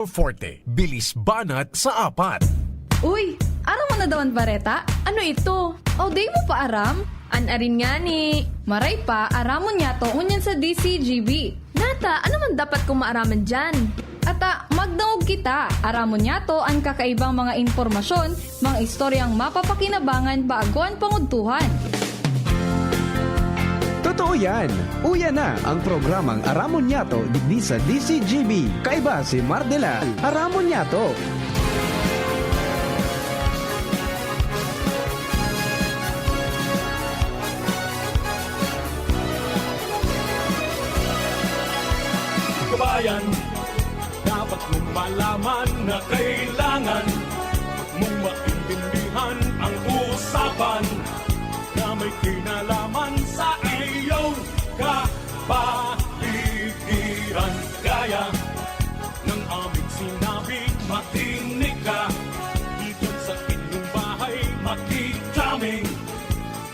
Forte, bilis banat sa apat. Uy, aram mo na dawan bareta? Ano ito? O day mo pa aram? Anarin nga ni. Maray pa, aramon niya to unyan sa DCGB. Nata, ano man dapat kong maaraman dyan? Ata, magdaog kita. Aramon niya to ang kakaibang mga informasyon, mga istoryang mapapakinabangan baaguan panguntuhan. Totoo yan. Uya na ang programang Aramon Nyato digdi sa DCGB. Kaiba si Mardela. Aramon Nyato. Kabayan, dapat mong malaman na kailangan mong maintindihan ang usapan na may kinalaman sa iyong kapaligiran. Gaya ng aming sinabi, makinig ka. Dito sa inyong bahay, makikaming.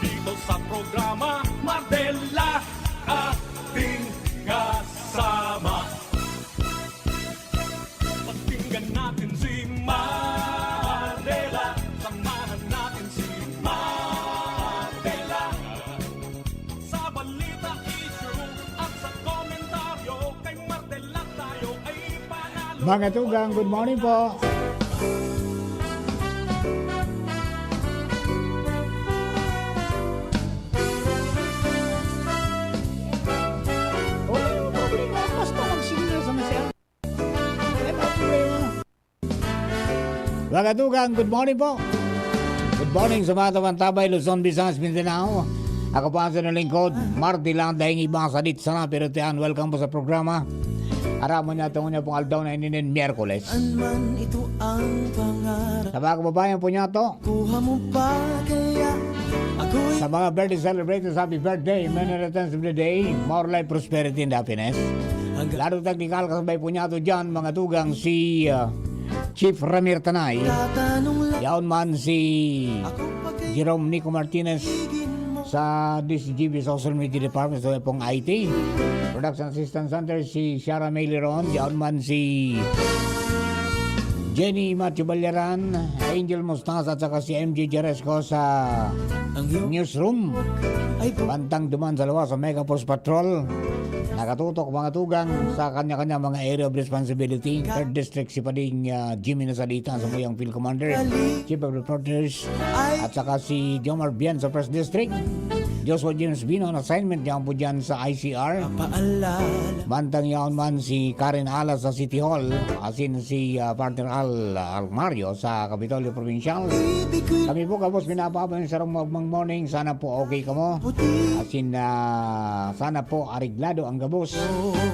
Dito sa programa, Mardela, ating kasama. Pakinggan natin si Mardela. Samahan natin si Mardela. Sa balita, issue at sa komentaryo, kay Mardela tayo ay panalo. Mga tugang, good morning po. Basta magsignal sa masya. Mga tugang, good morning po. Good morning sa mga tamantabay, Luzon, Visayas, Mindanao. Ako pa sa lingkod, Marty lang dahil ibang salit sana pero tiyan, welcome po sa programa. Aramon niya itong pong aldaw na ininin Miyerkules. Anman ito ang pangarap. Sa mga kababayan po niya to, Kuha mo pa kaya ako'y sa mga birthday celebrators, happy birthday, many returns of the day, more life, prosperity, and happiness. Lalo technical kasabay po niya to dyan, mga tugang si Chief Ramir Tanay. tatanong lang Yaon man si ako pagkay Jerome Nico Martinez mo. sa DCGB Social Media Department sa pong IT. Production Assistant Center si Shara May Leron. Yaon man si Jenny Matthew Balyaran, Angel Mostaza at saka si MJ Jeresco sa Ang iyong newsroom. ay Bantang duman sa lawas sa Mega Force Patrol. Nakatutok mga tugang sa kanya-kanya mga area of responsibility. 3rd District si Pading Jimmy Nasalita sa Muyang Field Commander, Chief of Reporters, at saka si Jomar Bian sa 1st District. Joshua James Bino on assignment yan po dyan sa ICR. paalala. Bantang yaon man si Karen Alas sa City Hall, asin si partner Al Mario sa Capitolio Provincial. Ibig ko'y Kami po kapos pinapapang sa magmang morning. Sana po okay ka mo. puti. Asin sana po ariglado ang gabos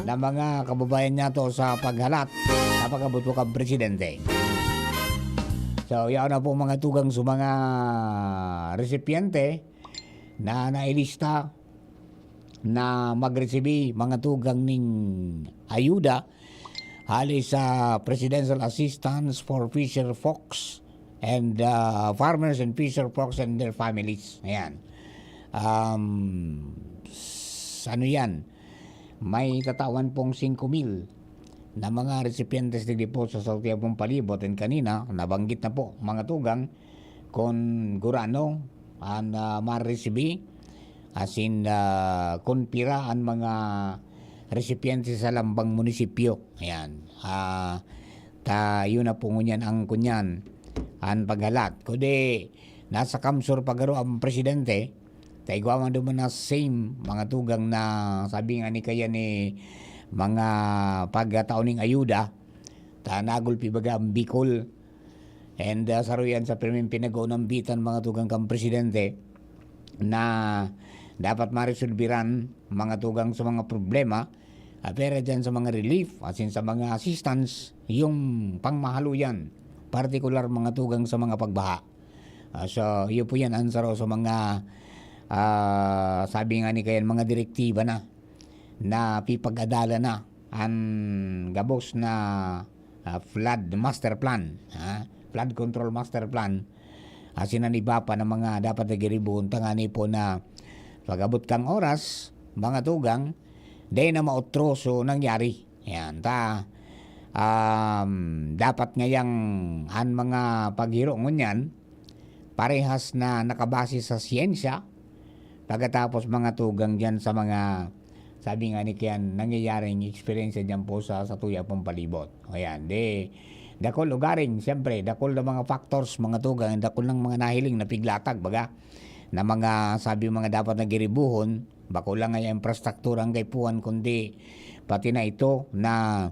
ng mga kababayan niya to sa paghalat sa pagkabuto kang presidente. So, yan na po mga tugang sa mga resipiente na nailista na magresibi mga tugang ning ayuda hali sa Presidential Assistance for Fisher Folks and Farmers and Fisher Folks and their families. Ayan. Ano yan? May katawan pong 5,000 na mga recipientes de deposit sa Sautia pong palibot. And kanina, nabanggit na po mga tugang kung gurano ang maresibi asin kung pira ang mga recipientes sa lambang munisipyo. Ayan. Yun na po ngunyan ang kunyan ang paghalat. Kundi nasa kamsur pagaro ang presidente, taigwa man naman na same mga tugang na sabi nga ni kaya ni mga pagkatauning ayuda ta nagulpi baga ang Bicol and saruyan sa priming pinag-unang bitan mga tugang kang presidente na dapat marisolbiran mga tugang sa mga problema pero dyan sa mga relief asin sa mga assistance yung pangmahaluyan partikular mga tugang sa mga pagbaha. So yun po yan answer sa mga sabi nga ni kayan mga direktiba na pipag-adala na ang gabos na flood master plan, flood control master plan sinaniba pa ng mga dapat nagiribun tangani po na pag-abot kang oras mga tugang day na mautro so nangyari yan ta dapat ngayang ang mga paghiro ngunyan parehas na nakabase sa siyensya. Pagkatapos mga tugang dyan sa mga, sabi nga ni Kian, nangyayaring experience dyan po sa tuya pong palibot. O yan, dakol lugaring, siyempre, dakol na mga factors, mga tugang, dakol ng mga nahiling na piglatag, baga, na mga, sabi mga dapat na giribuhon, bako lang nga yung infrastruktura ang kaipuan, kundi pati na ito na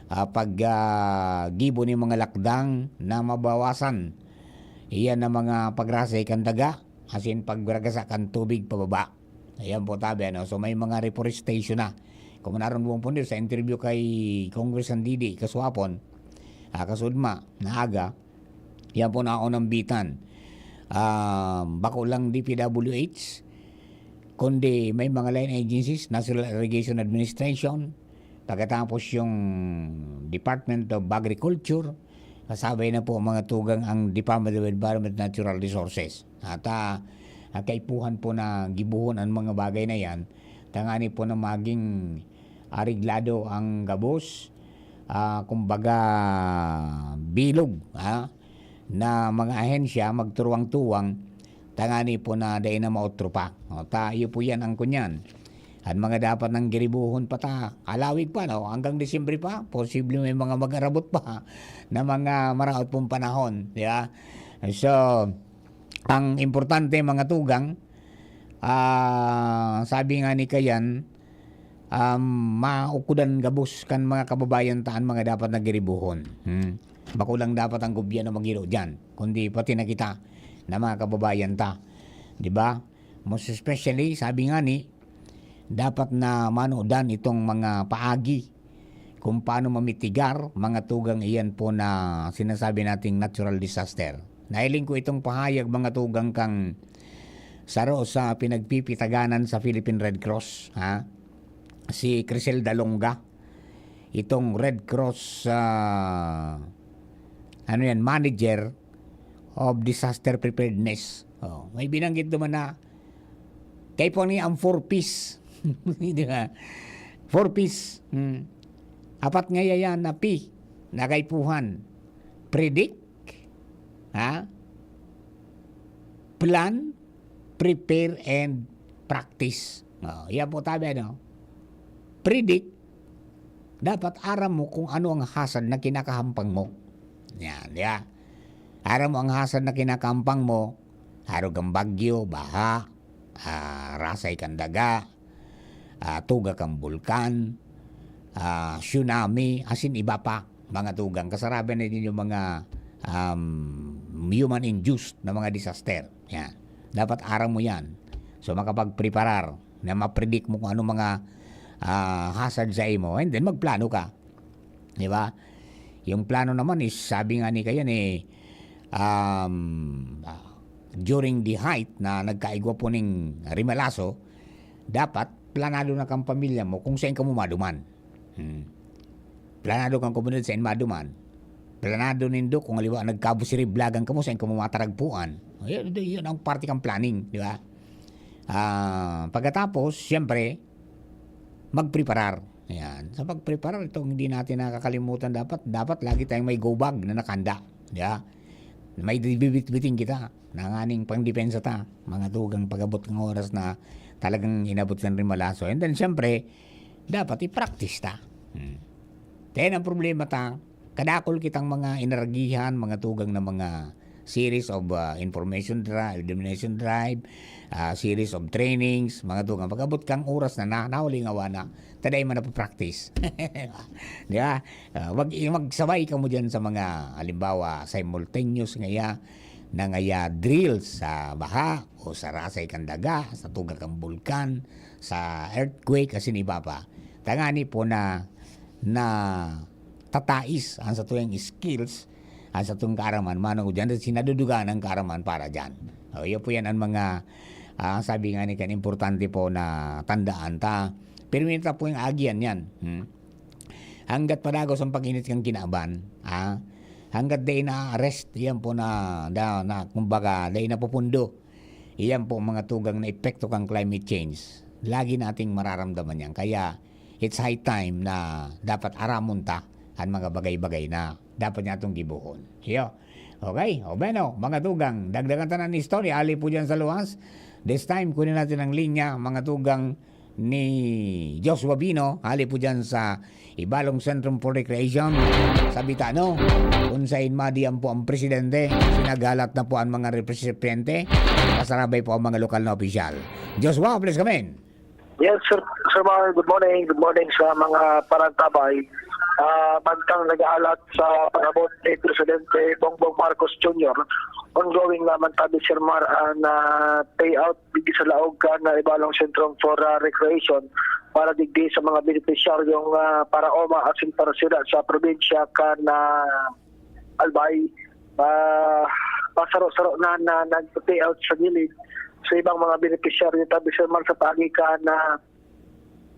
paggibo ni mga lakdang na mabawasan. Iyan na mga pagrasay kan daga, asin pagragasa kan tubig pababa. Ayan po tabi, ano? So may mga reforestation na. Kung naroon buong po sa interview kay Congressman Didi Kaswapon, kasudma na aga, yan po na ako ng bitan. Bako lang DPWH, kundi may mga line agencies, National Irrigation Administration, pagkatapos yung Department of Agriculture, kasabay na po mga tugang ang Department of Environment and Natural Resources. At kaipuhan po na gibuhon ang mga bagay na yan, tangani po na maging ariglado ang gabos, kumbaga bilog, na mga ahensya magturuang-tuwang, tangani po na day na mautrupa. Iyo po yan ang kunyan. At mga dapat nang giribuhon pa alawig pa, no? Hanggang Disyembre pa, posible may mga mag-arabot pa na mga maraot pong panahon. Yeah? So, ang importante mga tugang, sabi nga ni Kayan, maukudan gabos kan mga kababayan taan mga dapat na giribuhon. Bako lang dapat ang gobyerno magiro dyan, kundi pati na kita na mga kababayan ta. Diba? Most especially, sabi nga ni, dapat na manodan itong mga paagi kung paano mamitigar mga tugang iyan po na sinasabi nating natural disaster. Nahiling ko itong pahayag mga tugang kang saro sa pinagpipitaganan sa Philippine Red Cross, si Crisel Dalonga, itong Red Cross manager of disaster preparedness. May binanggit naman na kay po ni ang 4Ps. Diba? 4Ps. Apat nga yan na P na kaipuhan. Predict, plan, prepare, and practice. Yan po tabi, ano? Predict, dapat aram mo kung ano ang hasad na kinakahampang mo. Yan, yeah. Aram mo ang hasad na kinakahampang mo, harog ang bagyo, baha, rasay kang daga, tuga kang bulkan, tsunami, asin iba pa, mga tugang. Kasarabi na din yung mga human-induced na mga disaster. Yan. Dapat aram mo yan. So makapag-preparar na ma-predict mo kung ano mga hazard sa imo, and then magplano ka. Di ba? Yung plano naman is, sabi nga ni Kayan during the height na nagkaigwa po ng Rimalaso, dapat planado na kang pamilya mo kung saan ka mo maduman. Planado kang komunidad saan maduman. Planado nindo kung aliwa nagkabusiriblagan ka mo saan ka mo mataragpuan. Yun ang parte kang planning, di ba? Pagkatapos, siyempre, magpreparar. Ayan. Sa pagpreparar, itong hindi natin nakakalimutan dapat lagi tayong may go bag na nakanda. Di ba? May bibit-biting kita. Nanganing pangdepensa ta. Mga tugang pag-abot ng oras na talagang inabot ng Rimalaso. And then, siyempre, dapat i-practice ta. Then, ang problema ta, kadakol kitang mga energihan, mga tugang na mga series of information drive, elimination drive, series of trainings, mga tugang. Pag-abot kang oras na nauli nga wana, taday man na pa-practice. Di ba? Magsabay ka mo dyan sa mga, halimbawa, simultaneous ngaya drills sa baha o sa rasay kang daga, sa tuga kang bulkan, sa earthquake, kasi iba pa. Tangani po na tatais ang sa tuyang skills, ang sa tuyang kaaraman, manong dyan, sinaduduga ng kaaraman para dyan. Iyo po yan ang mga, sabi nga ni kan, importante po na tandaan ta. Pero minta po yung agyan yan. Hanggat padagos ang pag-init kang kinaban, hanggat day na arrest, iyan po na kumbaga, day na pupundo. Iyan po mga tugang na epekto kang climate change. Lagi nating mararamdaman yan. Kaya, it's high time na dapat aramon ta ang mga bagay-bagay na dapat niya itong gibuhon. Siya. Okay? O bueno, mga tugang, dagdagan tanan ni istorya, ali po dyan sa luwas. This time, kunin natin ang linya, mga tugang ni Joshua Bino, ali po dyan sa Ibalong Centrum for Recreation, sa Bitano, kung saan madiyan po ang presidente, sinagalat na po ang mga representante, kasarabay po ang mga lokal na opisyal. Joshua, please come in. Yes, Sir Mar, good morning. Good morning sa mga parantabay. Bantang nag-aalat sa pag-abot ni Presidente Bongbong Marcos Jr. Ongoing naman tabi, Sir Mar, na payout digdi sa laog ka na Ibalong Sentrum for Recreation para digdi sa mga benepisyaryong para OMA at para sila sa probinsya ka na Albay. Pasaro-saro na nag-payout sa gilid sa ibang mga benepisyaryo tabi, Sir Mar, sa pagitan na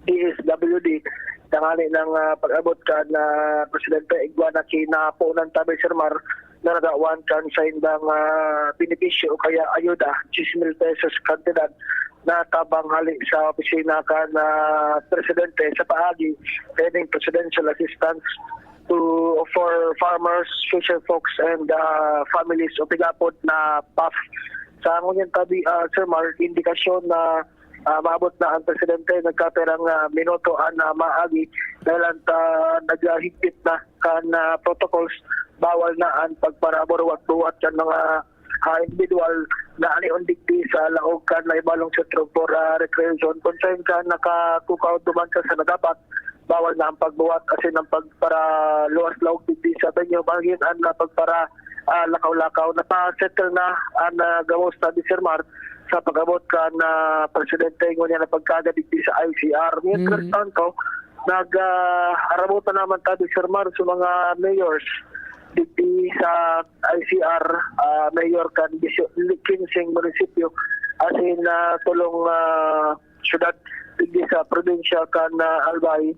DSWD tangali ng pag-abot ka na Presidente Iguana kinapunan tabi, Sir Mar, na nagawan kan sa indang benepisyo o kaya ayuda 10,000 pesos kantidad na tabang hali sa opisina ka na Presidente sa paagi pending presidential assistance for farmers, fisher folks and families o pigapod na PAF. Sa ngunyan tabi, Sir Mar, indikasyon na maabot na ang Presidente nagkaperang minuto na maagi dahil naghigpit na kan protocols bawal na ang pagparaburuat-buwat kan mga individual na anion digdi sa laog kan na Ibalong Sentrum for Recreation. Kung saan ka nakatukaw duman ka sa nadapat, bawal na ang pagbuwat asin ang pagpara luwas laog digdi sa banyo bagin ang pagpara lakaw-lakaw. Napa-settle na ang gawos na di, Sir Mar, sa pag-abot ka na Presidente ngunyan na pagkada digdi sa ICR. Mientras tanto, nag-arabutan naman tayo, Sir Mar, sa mga mayors digdi sa ICR, mayor kan 15 munisipyo asin tulong syudad digdi sa probinsya kan Albay.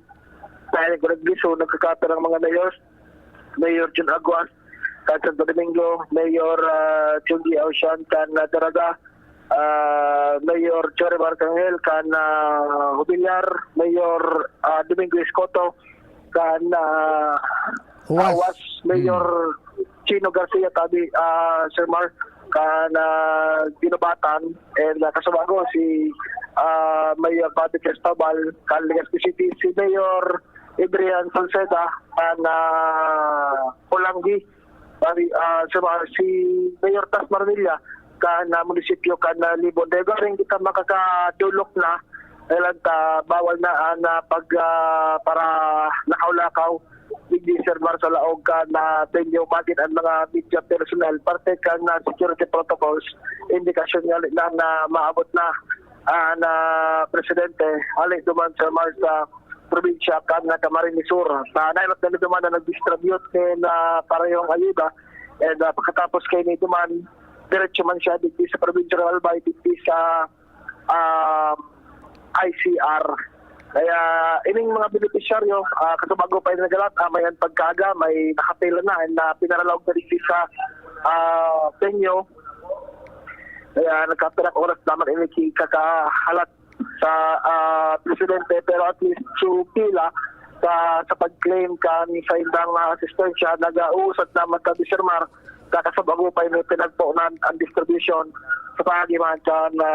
Dahil nagkakaper ang mga mayors, Mayor John Aguas kan Santo Domingo, Mayor Chungi Ausian kan Daraga, Mayor Jory Barcangel kan Hubilyar, Mayor Domingo Escoto kan Awas, Mayor Chino Garcia tabi, Sir Mar, kan Ginobatan, and kasabago si Mayor Bobby Cristobal kan Legazpi City, si Mayor Adrian Salceda kan Pulangi, Sir Mar, si Mayor Tas Marvilla kan munisipyo kan Libon. Dahil rin kita makakadulok na dahil bawal na pag para lakaw-lakaw hindi, Sir Mar, sa laog ka na tenyo magin ang mga media personnel parte ka na security protocols indikasyon na maabot na Presidente halik duman, Sir Mar, sa probinsya kan na Camarines Sur na nailot na duman na nag-distribute na parehong ayuda and pagkatapos kayo ni duman diretso man siya digdi sa probinsya ng Albay digdi sa ICR. Kaya ining mga benepisyaryo katubago pa yung nagalat may pagkaga, may nakapila na and pinaralawag na digdi sa penyo. Kaya nagkapirak oras naman ini kakahalat sa Presidente pero at least to pila sa pag-claim ka ni sa indang asistensya nag-uusat naman tabi, Sir Mar, kakasabago pa yung pinagpaunan ang distribution sa pahagiman ka na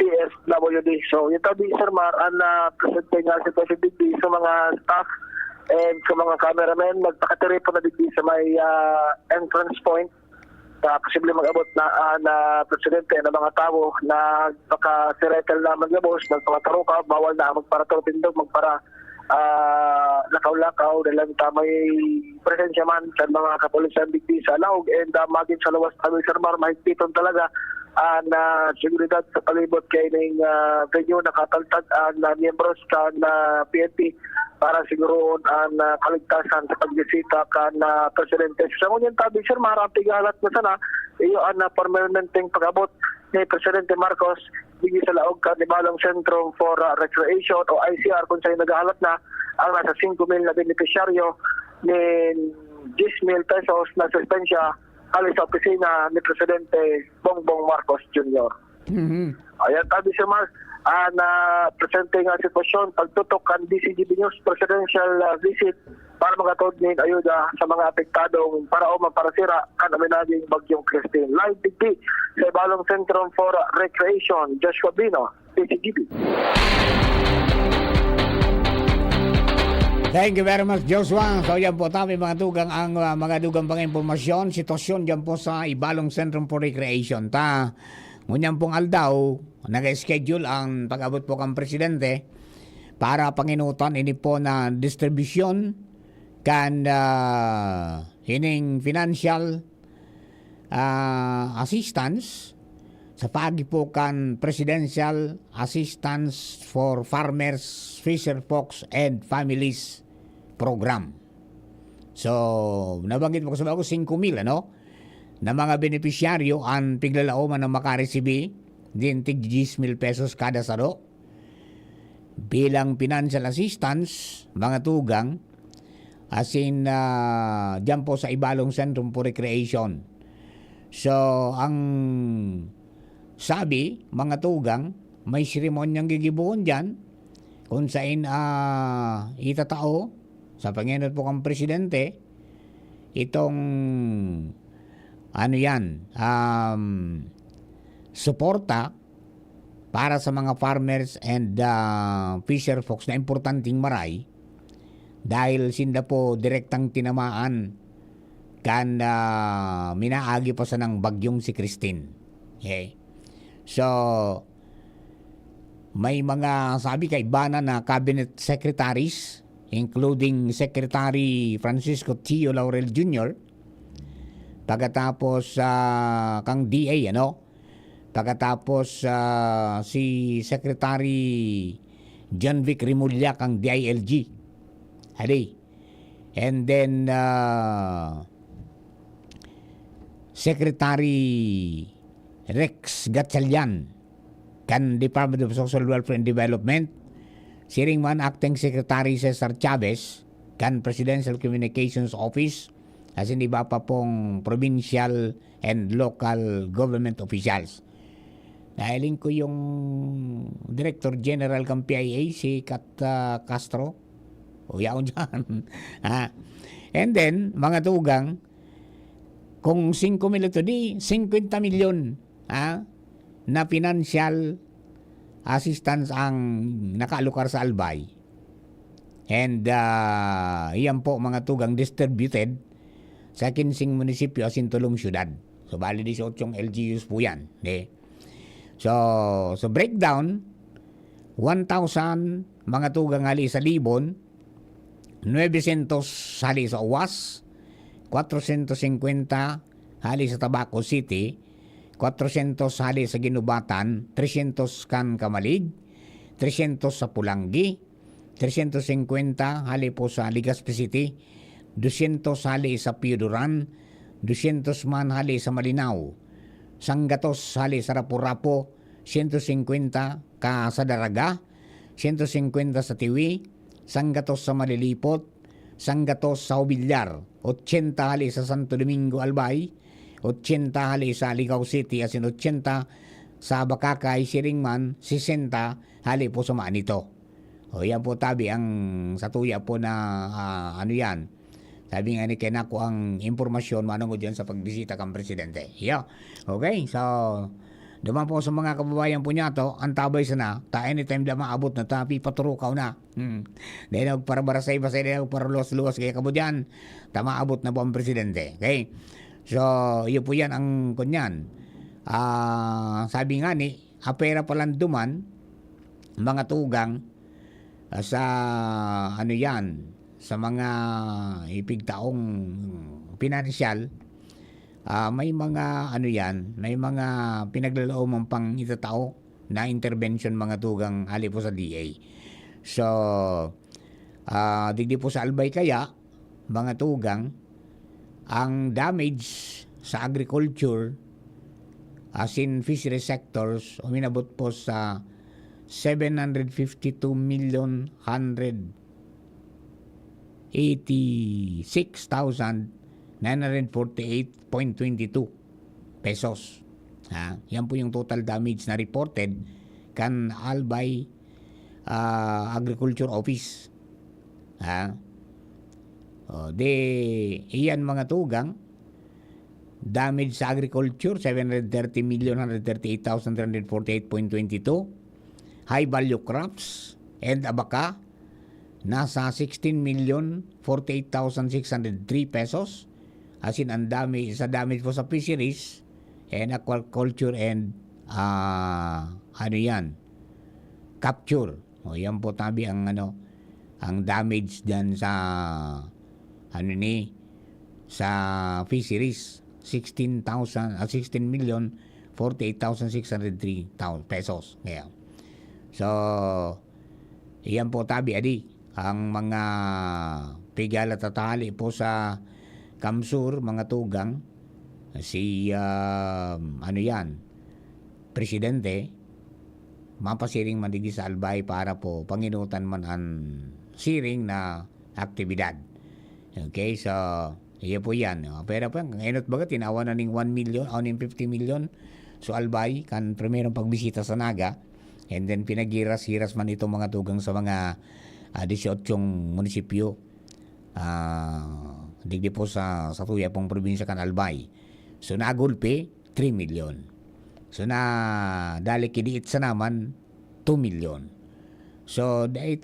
DSWD. So yung tabi, Sir Mar, ang presente nga si President sa mga staff and sa mga cameramen magpakatiri po na digdi sa may entrance point posible mag-abot na Presidente na mga tao na makasirekal naman gabos, magpakataro ka, bawal na magparataro tindog, magpara lakaw-lakaw dahil tamay presensya man sa mga kapulisan digdi sa laog and maging sa lawas kami, Sir Mar, mahigpiton talaga na seguridad sa palibot kay ng venue nakataltag na miyembros ka na PNP para siguroon ang kaligtasan sa pagbisita ka na Presidente. Sa ngunyan tabi, Sir Mar, ang tigalat na sana iyo ang permanenteng pag-abot ni Presidente Marcos digi sa laog ka ni Ibalong Sentrum for Recreation o ICR kung sa'yo naghahalat na ang nasa 5,000 na benepisyaryo ni 10,000 pesos na suspensya alis sa opisina ni Presidente Bongbong Marcos Jr. Ayan tabi, Sir Mar, na presente nga sitwasyon pagtutok ang DCGB News Presidential Visit para magatod ning ayuda sa mga apektadong para o maparasira kan aminaging bagyong Christine. Live digdi sa Ibalong Sentrum for Recreation, Joshua Bino, PCGB. Thank you very much, Joshua. So yan po tayo mga dugang ang mga dugang pang impormasyon, sitwasyon dyan po sa Ibalong Centrum for Recreation. Ngunyan pong aldaw, nag-schedule ang pag-abot po kang presidente para panginutan ini po na distribution kan hining financial assistance sa pagi po kan Presidential Assistance for Farmers, Fisher Folks and Families Program. So, nabanggit mo ko sa bago 5,000 na mga benepisyaryo ang piglalauman na makaresibi din tig 10,000 pesos kada saro bilang financial assistance mga tugang as in dyan po sa Ibalong Centrum for Recreation. So, ang sabi, mga tugang, may seremonyang gigibuon dyan kung saan itatao sa Panginoon po kang presidente itong suporta para sa mga farmers and fisher folks na importanteng maray dahil sinda po direktang tinamaan kan minaagi pa sa ng bagyong si Christine. Okay. So, may mga sabi kay Bana na cabinet secretaries including Secretary Francisco Tio Laurel Jr. Pagkatapos kang DA pagkatapos si Secretary John Vic Rimulya kang DILG. And then Secretary Rex Gatchalian kan Department of Social Welfare and Development, siring man Acting Secretary Cesar Chavez kan Presidential Communications Office, as in iba pa pong provincial and local government officials. Nahiling ko yung Director General ng PIA, si Kat Castro. O yaon dyan. And then, mga tugang, kung 5,000 ito, di 50 milyon na financial assistance ang nakaalukar sa Albay. And iyan po mga tugang distributed sa 15 munisipyo sa tulong syudad. So, bali 18 LGUs po yan. So breakdown, 1,000 mga tugang hali sa Libon, 900 hali sa Uwas, 450 hali sa Tabaco City, 400 hali sa Ginubatan, 300 kan Kamalig, 300 sa Pulangi, 350 hali po sa Legazpi City, 200 hali sa Pioduran, 200 man hali sa Malinaw, 100 hali sa Rapu-Rapo, 150 ka sa Daraga, 150 sa Tiwi, 100 sa Malilipot, 100 sa Ubilyar, 80 hali sa Santo Domingo Albay, 80 hali sa Ligao City, asin 80 sa Bakakay, Siringman, 60 hali po sa Manito. O yan po tabi ang satuya po na ano yan. Sabi nga ni Kenako ang impormasyon manungod dyan sa pagbisita kang presidente. Yeah. Okay, so duman po sa mga kababayan po niya to, ang tabay sana, ta anytime da maabot na tapi paturukaw na. Dahil para barasay basay dahil para luwas-luwas kaya kabo dyan, ta maabot na po ang presidente. Okay, so yun po yan ang kunyan. Sabi nga ni, apera palang duman, mga tugang, sa ano yan, sa mga ipigtaong pinansyal, may mga ano yan, may mga pinaglalooman pang itatao na intervention mga tugang hali po sa DA. So, digdi po sa Albay kaya, mga tugang, ang damage sa agriculture as in fishery sectors, uminabot po sa 756,948.22 pesos. Yan po yung total damage na reported kan Albay Agriculture Office. Di iyan mga tugang, damage sa agriculture 730,138,348.22. High value crops and abaka nasa 16,048,603 pesos. As in ang damage po sa fisheries and aquaculture and capture. Yan po tabi ang ang damage diyan sa sa fisheries 16,048,603 pesos. Kaya. So, iyan po tabi ang mga pigala tatali po sa Kamsur, mga tugang, si presidente, mapasiring mandigdi sa Albay para po panginutan man ang siring na aktibidad. Okay, so iya po yan. Pero po, ngayon baga, tinawa na ning 1 million, o ning 50 million. So Albay, kan primerong pagbisita sa Naga, and then pinagiras-hiras man itong mga tugang sa mga 18 munisipyo. Digdi po sa tuya pong probinsya kan Albay. So nagulpe, 3 million. So na dali kidiit sa naman, 2 million. So dit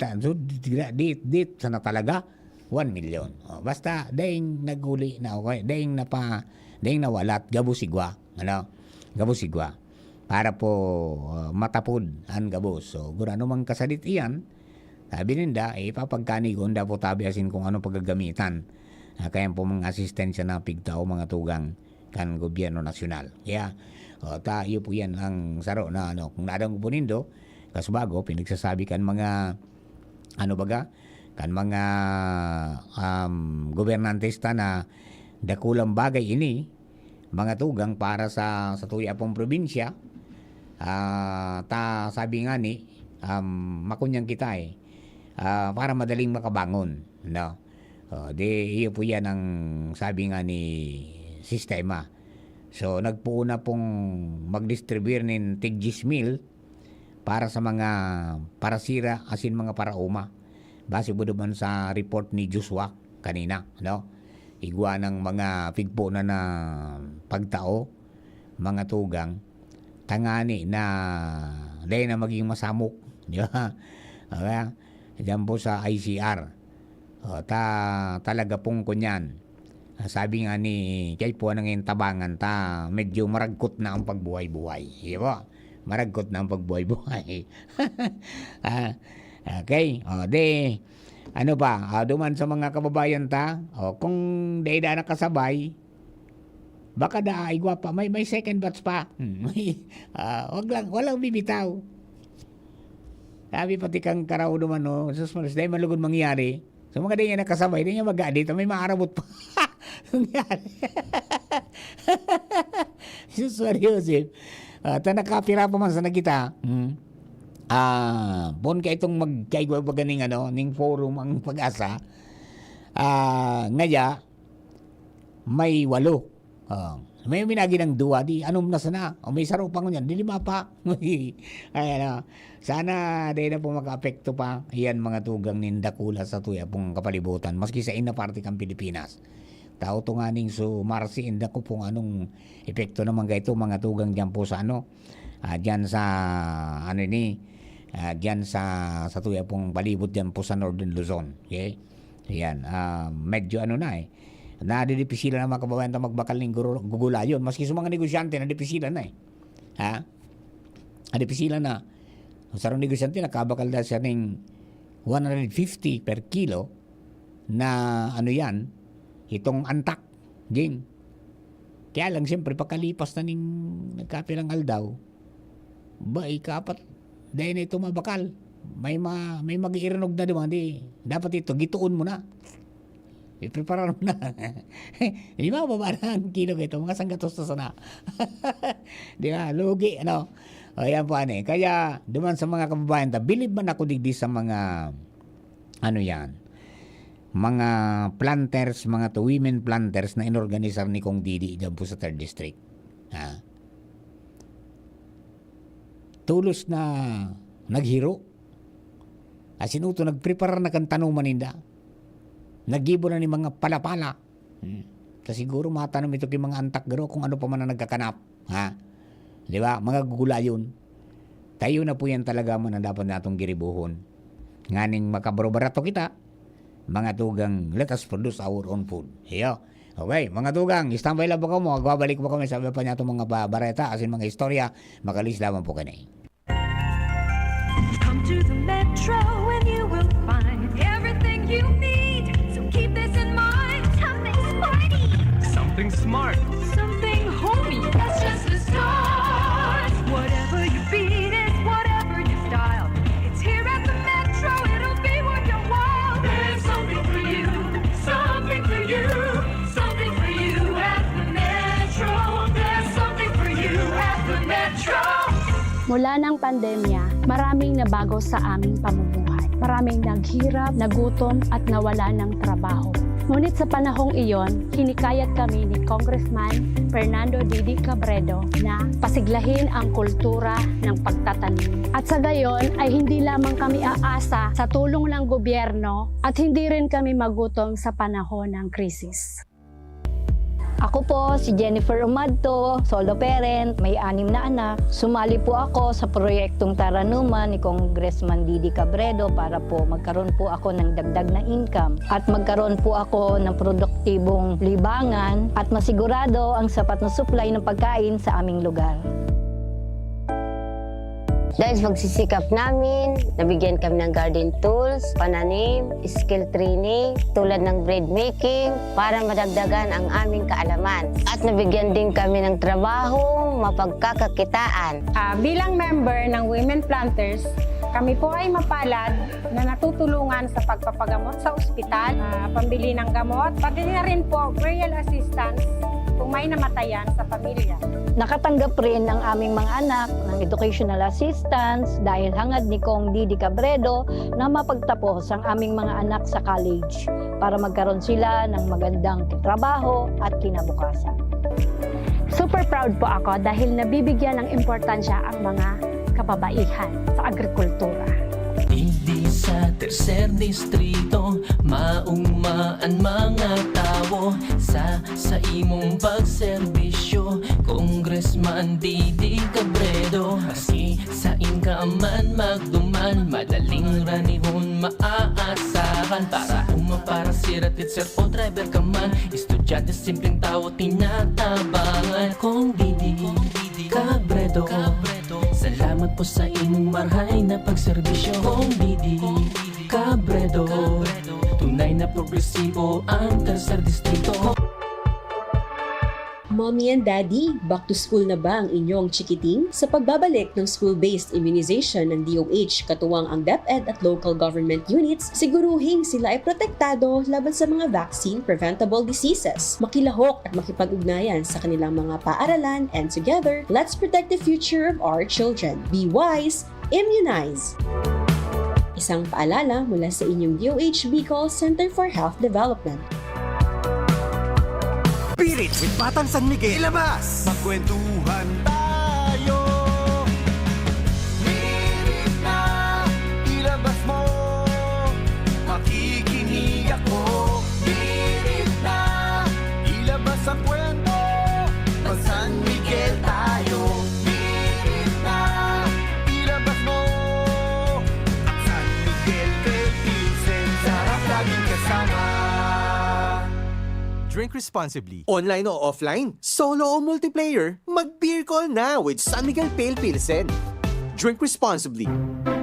sana talaga 1 million. Basta daing naguli na okay, daing nawalat gabusigwa, gabusigwa para po matapod ang gabos. So gurano mang kasadit iyan, sabi ninda ipapagkani gonda po tabi asin kung ano paggagamitan. Kaya po mga asistensya na pigtao mga tugang kan gobyerno nasyonal. Kaya tayo po yan ang saro na kung nadang po nindo kasbago pinagsasabi kan mga kan mga gobernantes na dakulang bagay ini mga tugang para sa tuya pong probinsya. Sabi nga ni makunyang kita para madaling makabangon, iyo po yan ang sabi nga ni sistema. So nagpuuna pong mag-distribute ng tig 10,000 para sa mga parasira asin mga parauma. Base po naman sa report ni Joshua kanina, igwa ng mga pigpo na pagtao, mga tugang, tangani na dahil na maging masamok. Di ba? Okay? Diyan po sa ICR. Talaga pong kunyan. Sabi nga ni kay po nang tabangan medyo maragkot na ang pagbuhay-buhay. Di ba? Maragkot na ang pagbuhay-buhay. Okay, ano pa, duman sa mga kababayan kung daida na kasabay, baka igwa pa, may second batch pa. Walang bibitaw. Sabi pati kang karaw duman, susmanas, dahil malugod mangyari. So mga di niya nakasabay, di niya mag-adit, may maarabot pa. Nangyari. Seryoso. Nakapira pa man sa nakita. Bon ka itong magkaigwa ba ganing ning forum ang Pag-asa. Ngaya may 8. May minagi ng 2 di anom na sana. May saro pa ngunyan, di 5 pa. Sana dahil na po maka-apekto pa yan mga tugang nindakula sa tuya pong kapalibutan maski sa ina parte kang Pilipinas. Tao to nga ning so marsi inda ko pong anong epekto naman gaito mga tugang dyan po sa dyan sa dyan sa tuya pong palibot dyan po sa Northern Luzon. Okay? Yan. Medyo nadidipisilan na mga kababayan na magbakal ng gugulayon. Maski sa mga negosyante, nadipisilan na Nadipisilan na. Sa negosyante, nakabakal na siya ng 150 per kilo na yan, itong antak. Jing. Kaya lang, siyempre, pagkalipas na ng nagkapilang aldaw, ikapat, dahil na ito mabakal. May mag-iiranog na naman, dapat ito, gituon mo na. I-prepare mo na. Di ba, baba na ang kilo ito, mga sanggatos na sana. Di ba, lugi, Ayan po, Kaya, duman sa mga kababayan, bilib man ako digdi sa mga, mga planters, mga women planters na inorganisar ni Kong Didi dyan po sa 3rd District. Tulos na naghiro. Asinuto, nagprepare na kang tanuman ninda. Nagibo na ni mga palapala. So siguro matanong ito kay mga antak garo kung ano pa man ang nagkakanap. Ha? Di ba? Mga gugulayon. Tayo na po yan talaga man ang dapat natong giribuhon. Nganing makabarobarato kita. Mga tugang, let us produce our own food. Iyo. Okay, mga tugang, standby lang po ko mo. Magbabalik po kami sa pa niya itong mga bareta, asin mga istorya. Makalis lamang po kanay. Come to the Metro and you will find everything you need. So keep this in mind. Something smarty. Something smart. Something homey. That's just the start. Whatever you beat is whatever you style. It's here at the Metro. It'll be worth your while. There's something for you. Something for you. Something for you at the Metro. There's something for you at the Metro. Mula ng pandemya, maraming nabago sa aming pamumuhay. Maraming naghirap, nagutom at nawala ng trabaho. Ngunit sa panahong iyon, hinikayat kami ni Congressman Fernando Didi Cabredo na pasiglahin ang kultura ng pagtatanim. At sa gayon ay hindi lamang kami aasa sa tulong ng gobyerno at hindi rin kami magutom sa panahon ng krisis. Ako po si Jennifer Umadto, solo parent, may 6 na anak. Sumali po ako sa proyektong Taranuman ni Congressman Didi Cabredo para po magkaroon po ako ng dagdag na income at magkaroon po ako ng produktibong libangan at masigurado ang sapat na supply ng pagkain sa aming lugar. Dahil sa pagsisikap namin, nabigyan kami ng garden tools, pananim, skill training, tulad ng bread making, para madagdagan ang aming kaalaman. At nabigyan din kami ng trabaho, mapagkakakitaan. Bilang member ng Women Planters, kami po ay mapalad na natutulungan sa pagpapagamot sa ospital, pambili ng gamot, pati na rin po burial assistance kung may namatayan sa pamilya. Nakatanggap rin ang aming mga anak ng educational assistance dahil hangad ni Kong Didi Cabredo na mapagtapos ang aming mga anak sa college para magkaroon sila ng magandang trabaho at kinabukasan. Super proud po ako dahil nabibigyan ng importansya ang mga kababaihan sa agrikultura. Hindi sa tercer distrito maungmaan mga tao sa imong pagserbisyo, Congressman Didi Cabredo. Kasi sa inkaman magduman, madaling ranihon maaasahan. Para para siratit sir o driver ka man, estudyante simpleng tao tinatabangan. Kung Didi Cabredo, salamat po sa imong marhay na pagserbisyo. Kung Didi Cabredo, tunay na progresibo ang tercer distrito. Mommy and Daddy, back to school na ba ang inyong chikiting? Sa pagbabalik ng school-based immunization ng DOH katuwang ang DepEd at local government units, siguruhing sila ay protektado laban sa mga vaccine-preventable diseases. Makilahok at makipag-ugnayan sa kanilang mga paaralan, and together, let's protect the future of our children. Be wise, immunize! Isang paalala mula sa inyong DOH Bicol Center for Health Development. Pilit with Batang San Miguel. Ilabas! Magkwentuhan tayo. Pilit na ilabas mo. Makikinig ako. Pilit na ilabas ang kwento. Pag San Miguel tayo. Pilit na ilabas mo. San Miguel kay Vincent, sarap laging kasama. Drink responsibly. Online o offline, solo o multiplayer, mag-beer call na with San Miguel Pale Pilsen. Drink responsibly.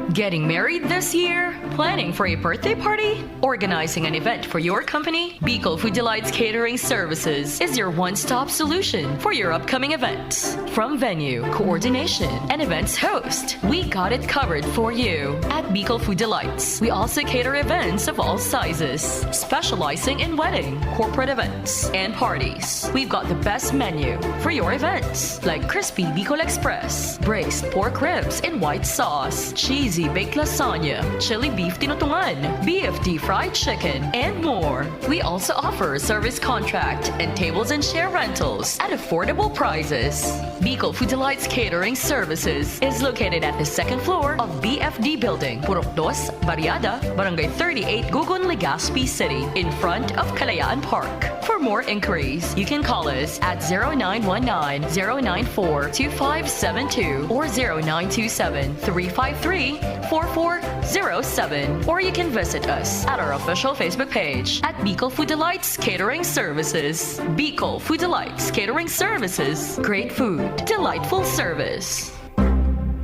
Getting married this year? Planning for a birthday party? Organizing an event for your company? Bicol Food Delights Catering Services is your one-stop solution for your upcoming events. From venue, coordination, and events host, we got it covered for you. At Bicol Food Delights, we also cater events of all sizes, specializing in wedding, corporate events, and parties. We've got the best menu for your events, like crispy Bicol Express, braised pork ribs in white sauce, cheesy cheesy baked lasagna, chili beef tinutungan, BFD fried chicken, and more. We also offer service contract and tables and chair rentals at affordable prices. Bicol Food Delights Catering Services is located at the second floor of BFD Building, Purok 2, Barriada, Barangay 38, Gugun, Legazpi City, in front of Kalayaan Park. For more inquiries, you can call us at 0919-094-2572 or 0927-353-4407, or you can visit us at our official Facebook page at Bicol Food Delights Catering Services. Bicol Food Delights Catering Services. Great food, delightful service.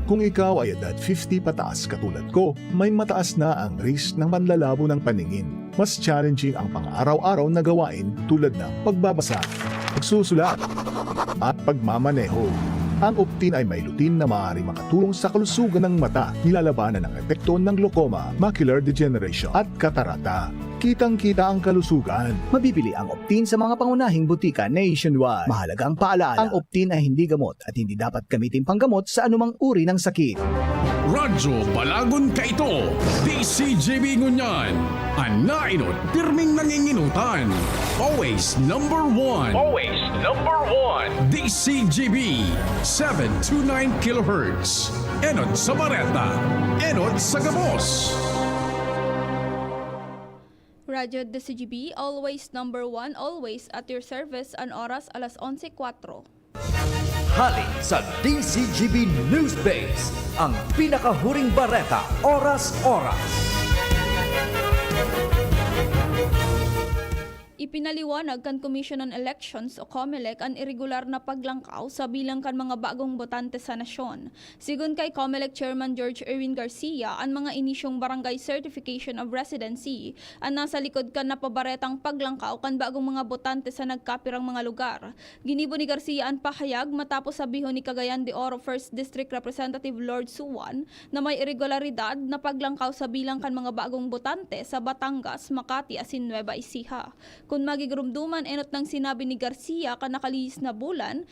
Kung ikaw ay edad 50 pataas katulad ko, may mataas na ang risk ng panlalabo ng paningin. Mas challenging ang pang-araw-araw na gawain tulad ng pagbabasa, pagsusulat, at pagmamaneho. Ang Optin ay may lutin na maaaring makatulong sa kalusugan ng mata, nilalabanan ng epekto ng glaucoma, macular degeneration at katarata. Kitang-kita ang kalusugan. Mabibili ang Optin sa mga pangunahing butika nationwide. Mahalagang paalala, ang Optin ay hindi gamot at hindi dapat gamitin panggamot sa anumang uri ng sakit. Radyo Balagon Kaito, DCGB Ngunyan, Anainot, pirming nanginginutan. Always number one. Always number one. DCGB, 729 kHz. Enot sa Bareta, Enot sa Gabos. Radyo DCGB, always number one, always at your service, ang oras alas 11:04. Hali sa DCGB News Base, ang pinakahuring bareta, oras-oras. Ipinaliwanag kan Commission on Elections o COMELEC ang irregular na paglangkaw sa bilang kan mga bagong botante sa nasyon. Sigun kay COMELEC Chairman George Erwin Garcia, ang mga inisyong barangay certification of residency ang nasa likod kan napabaretang paglangkaw kan bagong mga botante sa nagkapirang mga lugar. Ginibo ni Garcia ang pahayag matapos sabihin ni Cagayan de Oro 1st District Representative Lord Suwan na may irregularidad na paglangkaw sa bilang kan mga bagong botante sa Batangas, Makati asin Nueva Ecija. Kung magigurumduman enot ng sinabi ni Garcia kan nakalihis na bulan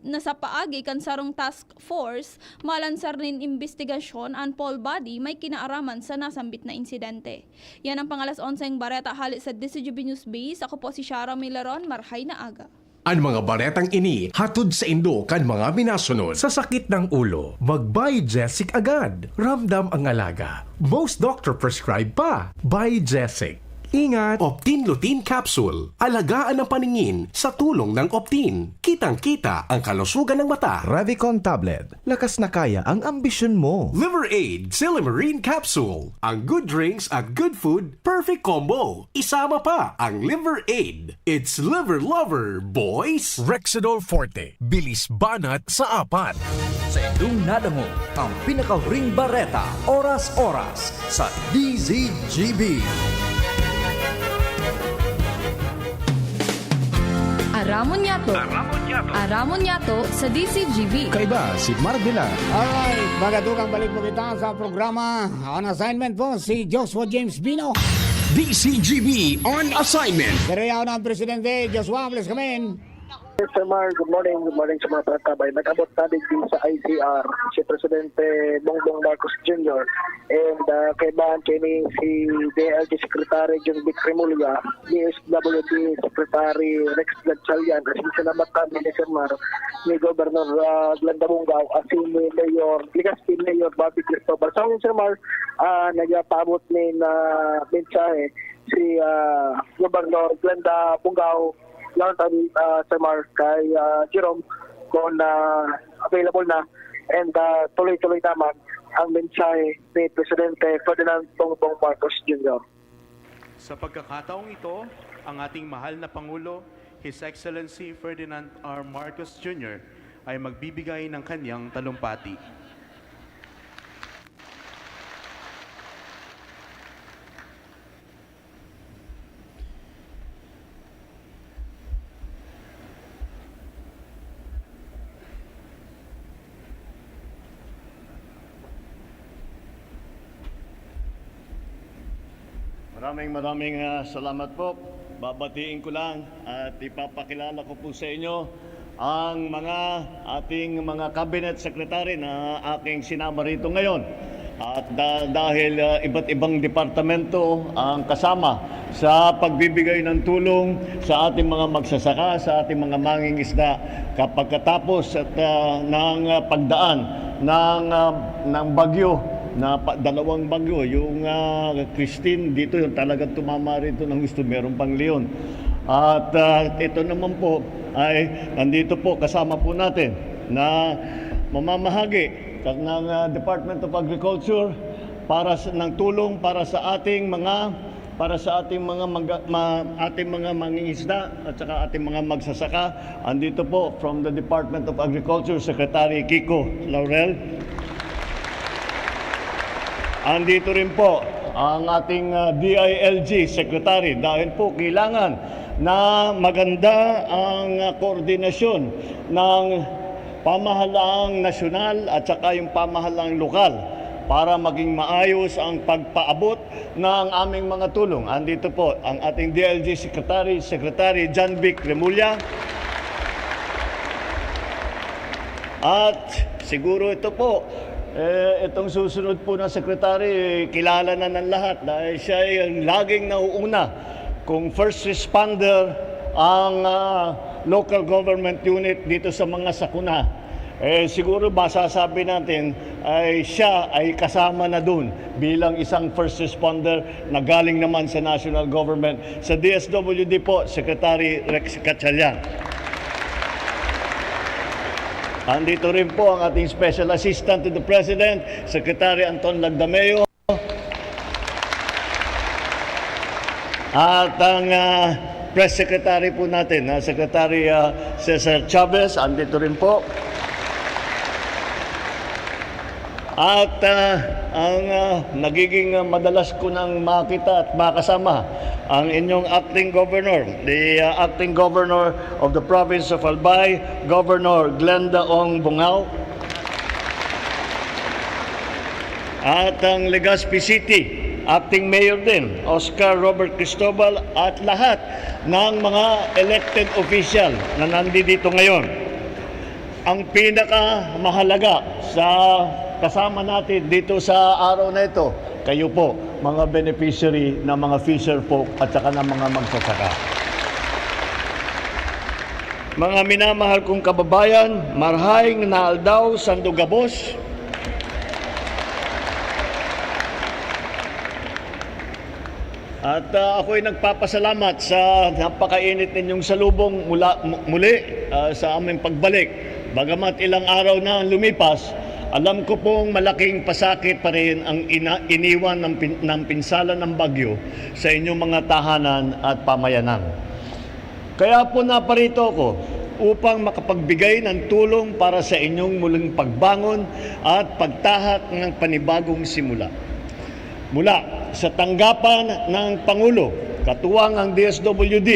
na sa paagi kan sarong task force malansar nin investigasyon ang poll body may kinaaraman sa nasambit na insidente. Yan ang pangalas 11 bareta hali sa DCGB News Base. Ako po si Shara Milaron, marhay na aga. Ang mga baretang ini hatod sa Indo kan mga minasunod. Sa sakit ng ulo, mag-Biogesic agad. Ramdam ang alaga. Most doctor prescribe pa. Biogesic. Ingat! Optin Lutein Capsule. Alagaan ang paningin sa tulong ng Optin. Kitang-kita ang kalusugan ng mata. Revicon Tablet. Lakas na kaya ang ambisyon mo. Liver Aid Silimarine Capsule. Ang good drinks at good food, perfect combo. Isama pa ang Liver Aid. It's liver lover, boys! Rexidol Forte, bilis banat sa apat. Sa inyong nadango, ang pinakahuring bareta, oras-oras sa DZGB. Aramon Yato sa DCGB. Kaiba si Mardila. Alright, magadugang balik po kita sa programa. On assignment po si Joshua James Bino. DCGB on assignment. Karayaw ng Presidente Joshua, please come in. Yes, Sir Mar, good morning sa mga tatabay. Nag-abot natin din sa ICR si Presidente Bongbong Marcos Jr. and kaibahan kini si DLG Secretary John Vic Remulla, DSWD Secretary Rex Gatchalian, asin salamat kami ni Sir Mar, ni Governor Glenda Bungaw, asin ni Mayor Legazpi Mayor Bobby Cristobal. Sa so, Sir Mar, nagpaabot ni mensahe si Governor Glenda Bungaw lang Sir Mar kay Jerome kung available na and tuloy-tuloy naman ang mensahe ni Presidente Ferdinand Bongbong Marcos Jr. Sa pagkakataong ito, ang ating mahal na Pangulo, His Excellency Ferdinand R. Marcos Jr. ay magbibigay ng kanyang talumpati. Maraming salamat po. Babatiin ko lang at ipapakilala ko po sa inyo ang mga ating mga cabinet secretary na aking sinama rito ngayon. At dahil iba't ibang departamento ang kasama sa pagbibigay ng tulong sa ating mga magsasaka, sa ating mga mangingisda kapag katapos ng pagdaan ng bagyo, dalawang bagyo, yung Christine dito, yung talagang tumama rito ng gusto, meron pang Leon. At ito naman po ay nandito po kasama po natin na mamamahagi ng Department of Agriculture ng tulong para sa ating mga mangingisda at saka ating mga magsasaka. Andito po from the Department of Agriculture, Secretary Kiko Laurel. Andito rin po ang ating DILG Secretary dahil po kailangan na maganda ang koordinasyon ng pamahalaang nasyonal at saka yung pamahalaang lokal para maging maayos ang pagpaabot ng aming mga tulong. Andito po ang ating DILG Secretary John Vic Remulla. At siguro ito po, itong susunod po na Secretary, kilala na ng lahat dahil siya ay laging nauuna kung first responder ang local government unit dito sa mga sakuna. Siguro masasabi natin ay siya ay kasama na dun bilang isang first responder na galing naman sa national government. Sa DSWD po, Secretary Rex Gatchalian. Andito rin po ang ating Special Assistant to the President, Secretary Anton Lagdameo. At ang Press Secretary po natin, Secretary Cesar Chavez, andito rin po. At ang nagiging madalas ko nang makita at makasama, ang inyong Acting Governor, the Acting Governor of the Province of Albay, Governor Glenda Ong Bungao. At ang Legazpi City, Acting Mayor din, Oscar Robert Cristobal, at lahat ng mga elected official na nandito ngayon. Ang pinakamahalaga sa kasama natin dito sa araw na ito, kayo po, mga beneficiary ng mga fisher folk at saka ng mga magsasaka. Mga minamahal kong kababayan, marhaing naaldaw sandugabos, at ako'y nagpapasalamat sa napakainit ninyong salubong muli sa aming pagbalik. Bagamat ilang araw na ang lumipas, alam ko pong malaking pasakit pa rin ang iniwan ng pinsala ng bagyo sa inyong mga tahanan at pamayanan. Kaya po naparito ako upang makapagbigay ng tulong para sa inyong muling pagbangon at pagtahak ng panibagong simula. Mula sa tanggapan ng Pangulo, katuwang ang DSWD,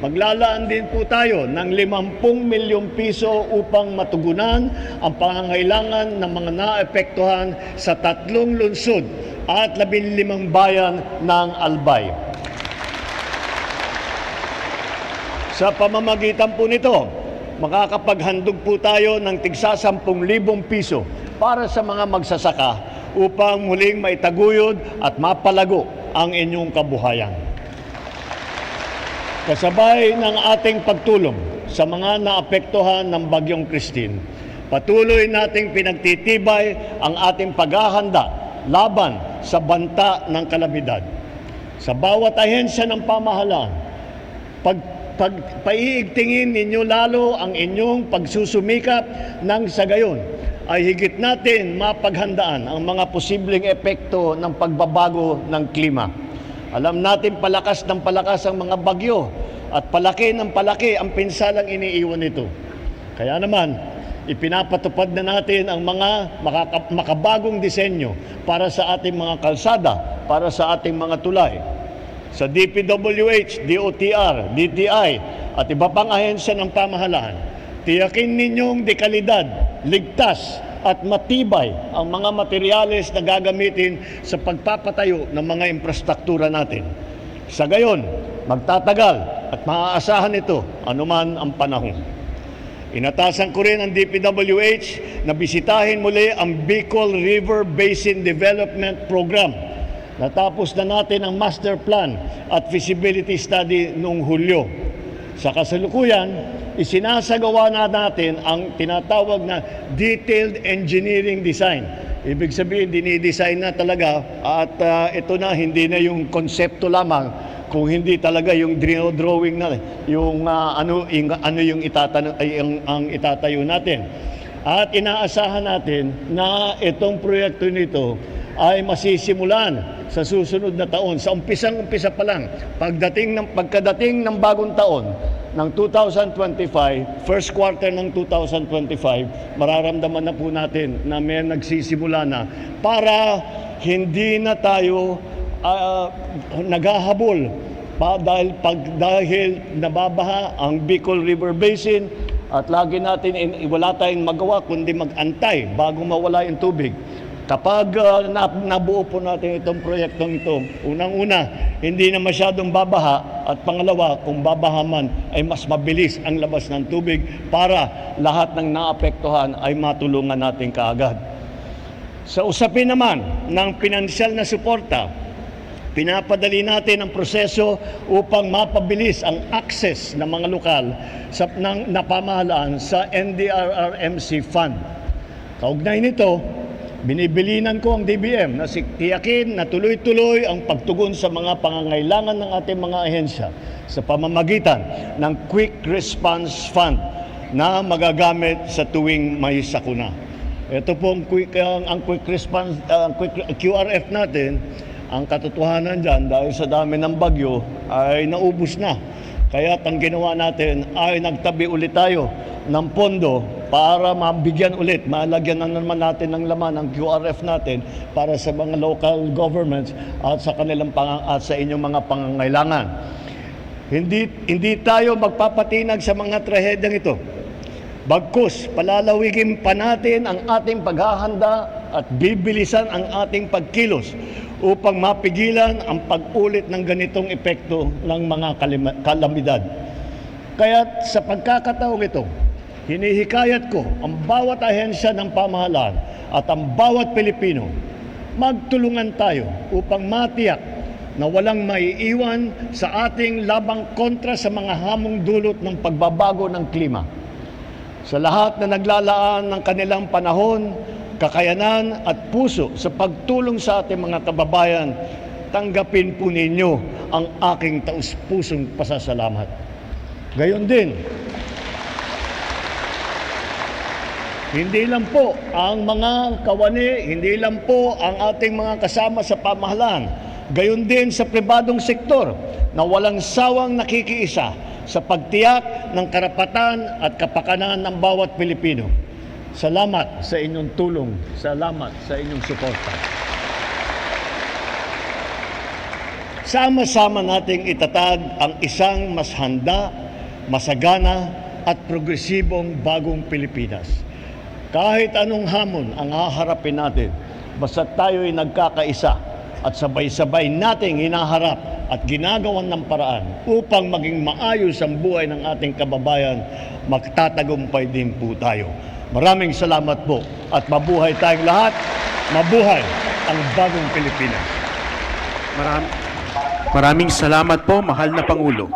maglalaan din po tayo ng 50 milyong piso upang matugunan ang pangangailangan ng mga naapektuhan sa 3 lungsod at 15 bayan ng Albay. Sa pamamagitan po nito, makakapaghandog po tayo ng tigsa 10,000 piso para sa mga magsasaka upang muling maitaguyod at mapalago ang inyong kabuhayan. Kasabay ng ating pagtulong sa mga naapektuhan ng Bagyong Christine, patuloy nating pinagtitibay ang ating paghahanda laban sa banta ng kalamidad. Sa bawat ahensya ng pamahalaan, paiigtingin ninyo lalo ang inyong pagsusumikap ng sa gayon ay higit natin mapaghandaan ang mga posibleng epekto ng pagbabago ng klima. Alam natin palakas ng palakas ang mga bagyo at palaki ng palaki ang pinsalang iniiwan nito. Kaya naman, ipinapatupad na natin ang mga makabagong disenyo para sa ating mga kalsada, para sa ating mga tulay. Sa DPWH, DOTR, DTI at iba pang ahensya ng pamahalaan, tiyakin ninyong dekalidad, ligtas at matibay ang mga materyales na gagamitin sa pagpapatayo ng mga infrastruktura natin. Sa gayon, magtatagal at maaasahan ito anuman ang panahon. Inatasan ko rin ang DPWH na bisitahin muli ang Bicol River Basin Development Program. Natapos na natin ang master plan at feasibility study noong Hulyo. Sa kasalukuyan, isinasagawa na natin ang tinatawag na detailed engineering design. Ibig sabihin, dinidesign na talaga at ito na, hindi na yung konsepto lamang, kung hindi talaga yung drawing na yung ano yung ang itatayo natin. At inaasahan natin na itong proyekto nito ay masisimulan sa susunod na taon. Sa umpisa pa lang, pagkadating ng bagong taon ng 2025, first quarter ng 2025, mararamdaman na po natin na may nagsisimula na para hindi na tayo naghahabol dahil nababaha ang Bicol River Basin at lagi natin wala tayong magawa kundi mag-antay bago mawala yung tubig. Kapag nabuo po natin itong proyektong ito, unang-una, hindi na masyadong babaha at pangalawa, kung babaha man, ay mas mabilis ang labas ng tubig para lahat ng naapektuhan ay matulungan natin kaagad. Sa usapin naman ng pinansyal na suporta, pinapadali natin ang proseso upang mapabilis ang access ng mga lokal ng napamahalaan sa NDRRMC Fund. Kaugnay nito, binibilinan ko ang DBM na tiyakin na tuloy-tuloy ang pagtugon sa mga pangangailangan ng ating mga ahensya sa pamamagitan ng Quick Response Fund na magagamit sa tuwing may sakuna. Ito po ang quick response, quick QRF natin. Ang katotohanan dyan, dahil sa dami ng bagyo, ay naubos na. Kaya ang ginawa natin ay nagtabi ulit tayo ng pondo para mabigyan ulit, malagyan na naman natin ng laman ang QRF natin para sa mga local governments at sa kanilang at sa inyong mga pangangailangan. Hindi tayo magpapatinag sa mga trahedyang ito. Bagkus, palalawigin pa natin ang ating paghahanda at bibilisan ang ating pagkilos upang mapigilan ang pag-ulit ng ganitong epekto ng mga kalamidad. Kaya sa pagkakataong ito, hinihikayat ko ang bawat ahensya ng pamahalaan at ang bawat Pilipino, magtulungan tayo upang matiyak na walang maiiwan sa ating labang kontra sa mga hamong dulot ng pagbabago ng klima. Sa lahat na naglalaan ng kanilang panahon, kakayanan at puso sa pagtulong sa ating mga kababayan, tanggapin po ninyo ang aking taus-pusong pasasalamat. Gayon din, hindi lang po ang mga kawani, hindi lang po ang ating mga kasama sa pamahalaan, gayon din sa pribadong sektor na walang sawang nakikiisa sa pagtiyak ng karapatan at kapakanan ng bawat Pilipino. Salamat sa inyong tulong. Salamat sa inyong suporta. Sama-sama nating itatag ang isang mas handa, masagana at progresibong bagong Pilipinas. Kahit anong hamon ang haharapin natin, basta tayo'y nagkakaisa at sabay-sabay nating hinaharap at ginagawan ng paraan upang maging maayos ang buhay ng ating kababayan, magtatagumpay din po tayo. Maraming salamat po at mabuhay tayong lahat. Mabuhay ang bagong Pilipinas. Maraming salamat po, mahal na Pangulo.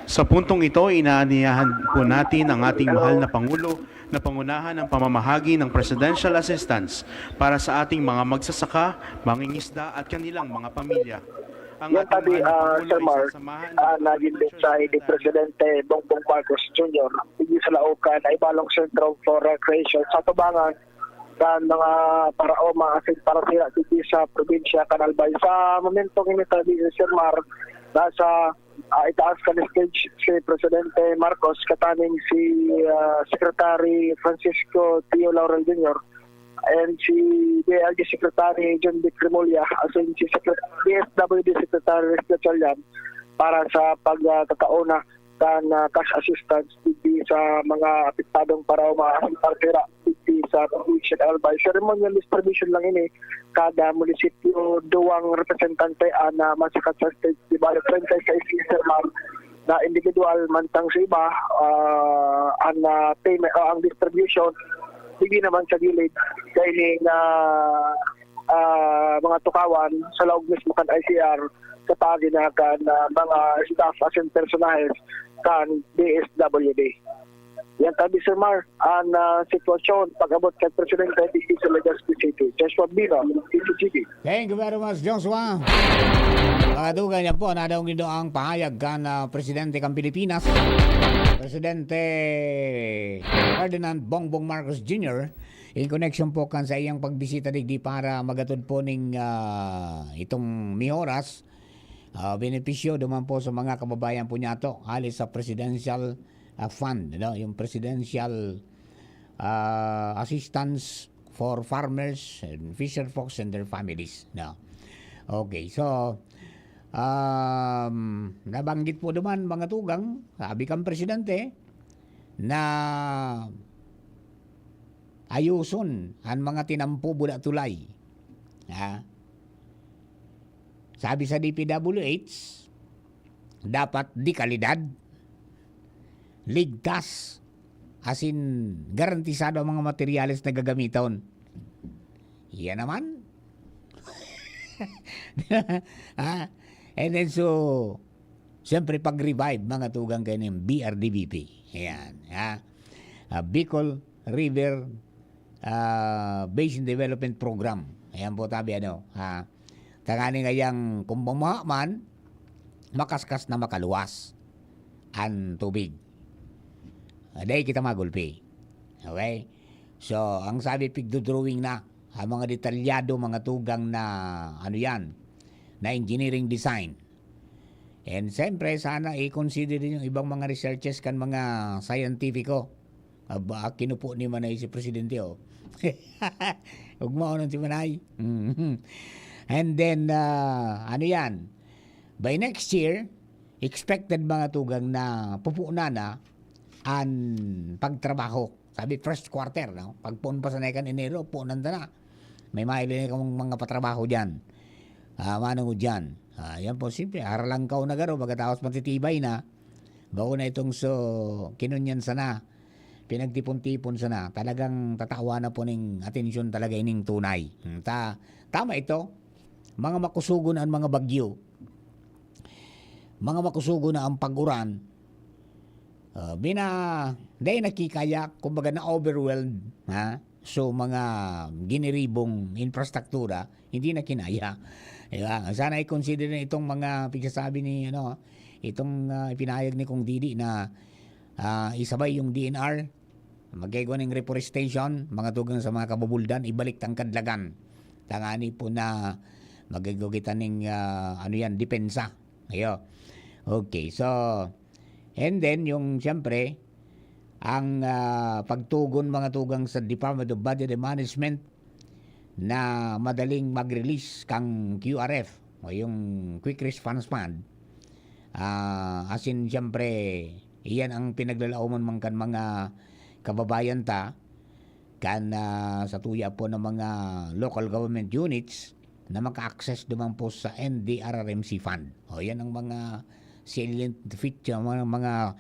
Sa puntong ito, inaaniyahan po natin ang ating mahal na Pangulo na pangunahan ang pamamahagi ng presidential assistance para sa ating mga magsasaka, mangingisda at kanilang mga pamilya. Yung tabi, Sir Mark, naging mensahe ni Presidente Bongbong Marcos Jr. hindi sa Laucan ay balong sentro for recreation sa tubangan ng mga parao, mga asin para sila dito sa probinsya Canalbay. Sa momentong ini tabi, Sir Mark, nasa itaas ka na stage si Presidente Marcos, kataning si Secretary Francisco Tio Laurel Jr. and si DLG Secretary John Vic Remulla, as in si DSWD Secretary Rex Gatchalian, para sa pagkataona kan cash assistance dito sa mga apektadong para umaasang dito sa provincial albay. Ceremonial distribution lang ini kada munisipyo duwang representante na masakat sa state di ba 36 Sir Mar na individual man tang sa iba ang payment o ang distribution hindi naman sa gilid kay ning mga tukawan sa loob mismo kan ICR sa paginakan mga staff as in personahes kan DSWD. Yan tabi Sir Mar ang sitwasyon pag-abot kay Presidente dito sa Legazpi City. Joshua Bino, TCGB. Thank you very much, Joshua. Pagatugan niya po, nadaong ito ang pahayag kan Presidente ng Pilipinas, Presidente Ferdinand Bongbong Marcos Jr. in connection po kan sa iyang pagbisita digdi para magatod po ning itong mihoras benepisyo duman po sa mga kababayan po niya to alis sa Presidential Fund, yung Presidential Assistance for Farmers and Fisher Folks and their families. Okay, so nabanggit po naman mga tugang, sabi kang Presidente, na ayuson ang mga tinampo bula tulay. Sabi sa DPWH, dapat di kalidad, ligtas, as in garantisado ang mga materyales na gagamiton. Yan naman. And then so, siyempre pag-revive mga tugang kayo ng BRDBP. Ayan. Bicol River Basin Development Program. Ayan po tabi Tangani ngayang kung man, makaskas na makaluwas ang tubig. Dahil kita magulpi. Okay? So, ang sabi pigdodrawing na ang mga detalyado, mga tugang na na engineering design. And siyempre, sana i-consider din yung ibang mga researches kan mga scientifico. Kinupo ni Manay si Presidente, Huwag mo si Manay. And then, by next year, expected mga tugang na pupuna na ang pagtrabaho. Sabi, first quarter, pagpuon pa sa nekan Enero, puunan na. May mailin kang mga patrabaho dyan. Manong dyan. Yan po, simple. Haralang ka na garo, pagkatapos matitibay na. Bago na itong kinunyan sana. Pinagtipon-tipon sana. Talagang tatawa na po ng atensyon talaga ining tunay. Tama ito. Mga makusugo na ang mga bagyo. Mga makusugo na ang pag-uran. Dahil nakikaya, kumbaga na overwhelmed, so mga giniribong infrastruktura, hindi na kinaya. Diba? Sana i-consider na itong mga pagsasabi ni, itong ipinahayag ni Kong Didi na isabay yung DNR, magagawa ng reforestation, mga tugang sa mga kabubuldan, ibalik tang kadlagan. Tangani po na magagawa ng depensa. Ayo. Okay, so and then yung siyempre ang pagtugon mga tugang sa Department of Budget and Management na madaling mag-release kang QRF o yung Quick Response Fund. As in siyempre iyan ang pinaglalauman man kan mga kababayan ta kan sa tuya po ng mga local government units na maka-access naman po sa NDRRMC Fund. O yan ang mga salient feature, mga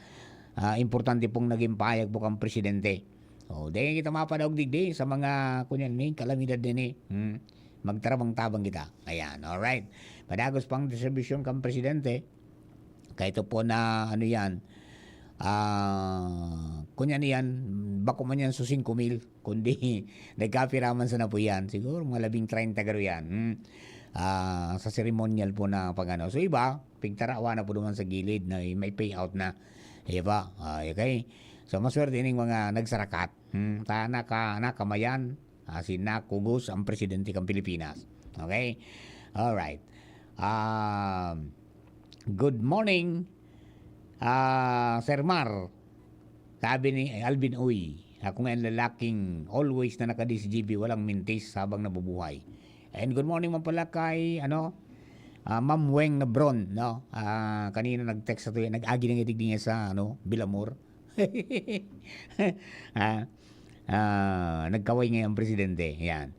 importante pong naging payag po kang Presidente. O dahil kita mapadaog digdi sa mga kunyan ni kalamidad din magtarabang-tabang kita. Ayan, alright. Padagos pang distribution kang Presidente. Kaya ito po na kunyan yan, bako man yan so 5,000, kundi nagkapiraman sa na po yan. Siguro mga 30 garo yan. Sa ceremonial po na pagano. So iba, pigtarawa na po naman sa gilid na may payout na. Iba, okay? So maswerte ning mga nagsarakat. Nakamayan, sinakugos ang Presidente ng Pilipinas. Okay? Alright. Good morning, Sir Mar. Sabi ni Alvin Uy, ako nga lalaking always na naka-DCGB, walang mintis habang nabubuhay. And good morning man pala kay Ma'am Weng na Bron, kanina nag-text sa tuya, nag-agi ng itig niya sa Bilamur. Nagkaway ngayon ang Presidente. Yan.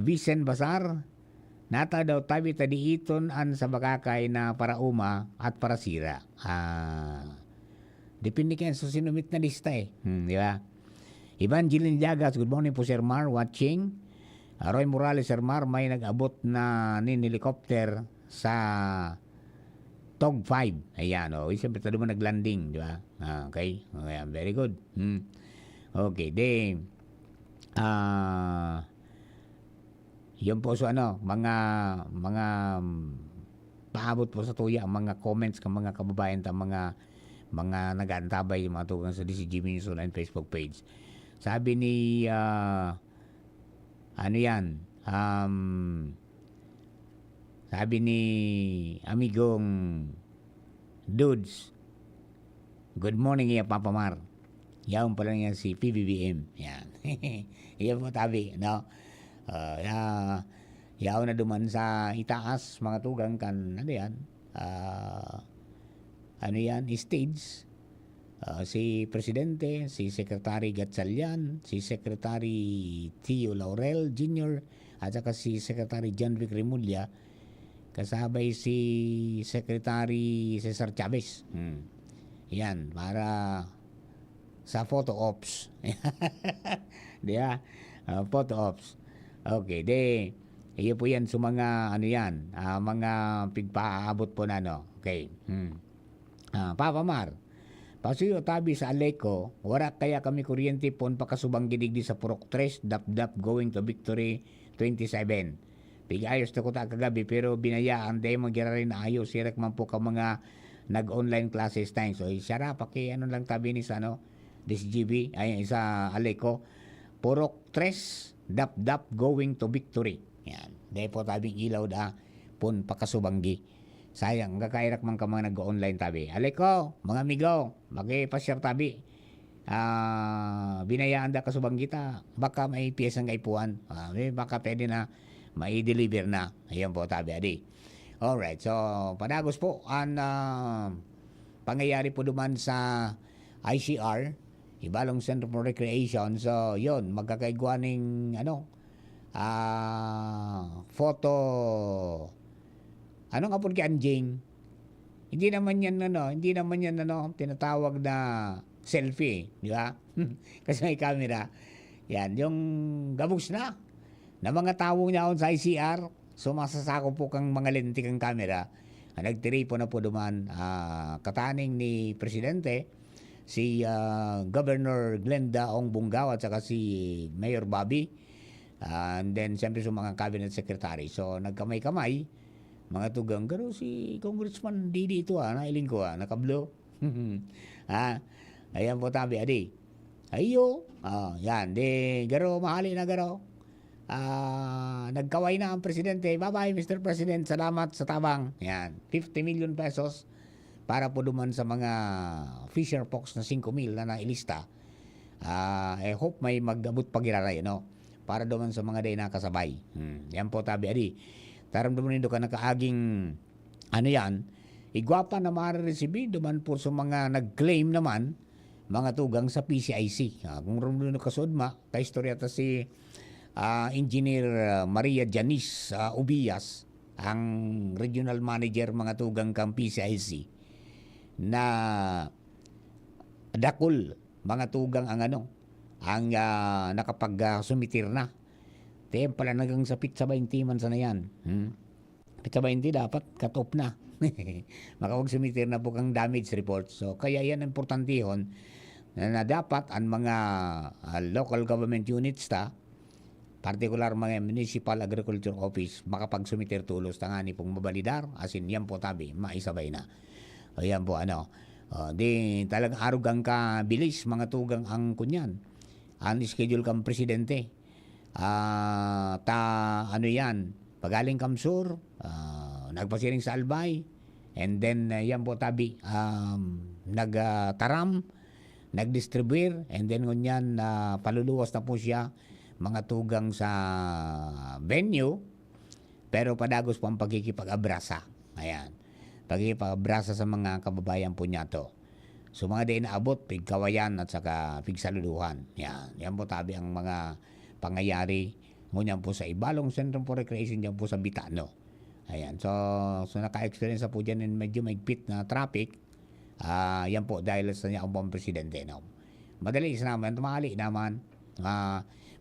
Vicent Basar, Nata daw tabi tadiiton an sa bakakay na para uma at para sira. Depende kayo sa sinumit na lista di ba? Evangeline Llagas, good morning po Sir Mar, watching. Roy Morales, Sir Mar, may nag-abot na helicopter sa Tog 5. Ayan, siyempre talo mo naglanding, di ba? Okay, ayan, very good. Okay, then, yun po so mga paabot po sa tuya ang mga comments ng mga kababayan ta mga nag-aantabay mga tugang sa DCGB News Online Facebook page. Sabi ni sabi ni amigong Dudes, good morning iya Papa Mar. Yaon pala niya si PBBM. Yan. Iyan po tabi, no? Yaw na duman sa itaas mga tugang kan stage si Presidente, si Secretary Gatchalian, si Secretary Tio Laurel Jr. at saka si Secretary John Vic Remulla, kasabay si Secretary Cesar Chavez. Yan, para sa photo ops. Diya, photo ops. Okay, iyo po yan sa mga mga pigpaabot po na Okay. Papa Mar, pasuyo tabi sa Aleco, wala kaya kami kuryente pon pakasubang gidigdi sa Purok 3, dap going to Victory 27. Pig-ayos na ko ta kagabi pero binayaan dahil magyararin na ayos. Sirek man po ka mga nag-online classes time. So, isara, lang tabi ni sa DCGB, ay sa Aleco, Purok 3, dap going to Victory. Yan. Dahil po tabing ilaw pon pakasubanggi. Sayang, kakairak man ka mga nag-online tabi. Aleko, mga amigo, mag-i-pasyar tabi. Binayaan da kasubanggi ta. Baka may piyesang kaipuan. Baka pwede na mai-deliver na. Ayan po tabi, adi. Alright, so padagos po ang pangyayari po duman sa ICR, Ibalong Center for Recreation. So, yon magkakaigwaning photo. Ano nga po kay Anjing? Hindi naman yan tinatawag na selfie, di ba? Kasi may camera. Yan, yung gabugs na mga tao niya sa ICR, sumasasako po kang mga lente kang camera. Nagtiripo na po duman kataning ni Presidente, si Governor Glenda Ong Bungaw at saka si Mayor Bobby, and then siyempre sa mga cabinet secretary. So nagkamay-kamay mga tugang, garo si Congressman Didi ito nailing ko nakablo. Ayan po tabi, adi. Ayo, yan, garo, mahali na garo. Nagkaway na ang Presidente. Bye-bye, Mr. President. Salamat sa tabang. Yan, 50 million pesos para po duman sa mga Fisher Fox na 5,000 na nailista. I hope may mag-abot pagiraray, para duman sa mga day nakasabay. Yan po tabi, adi. Taramdaman nito ka nakaaging igwapa na mariresibi duman po sa mga nag-claim naman mga tugang sa PCIC. Kung rumduno kasudma, kaistorya ta si Engineer Maria Janice Ubias, ang regional manager mga tugang kang PCIC, na dakol mga tugang ang nakapag-sumitir na. Tem pala nagang sa pizza 20 man sana yan. Pizza 20 dapat cut-off na. Makapag-sumitir na po kang damage report. So kaya yan ang importantihon na dapat ang mga local government units particular mga municipal agriculture office makapag-sumitir tulos tangani pong mabalidar. As in yan po tabi, maisabay na. Ayan po di talagang arugang ka bilis mga tugang ang kunyan. Ang schedule kang Presidente. Pagaling Kamsur, nagpasiring sa Albay, and then yan po tabi, nagtaram, nagdistribuir, and then ngunyan paluluwas na po siya mga tugang sa venue, pero padagos po ang pagkikipag-abrasa. Ayan, pagkikipag-abrasa sa mga kababayan po niya to. So mga day na abot, pigkawayan at saka pigsaluluhan. Yan po tabi ang mga pangyayari ngunyan po sa Ibalong Centrum for Recreation dyan po sa Bitano. Ayan, so naka-experience na po dyan in medyo maigpit na traffic. Yan po dahil sa niya ang presidente. No? Madali isa naman, tumali naman,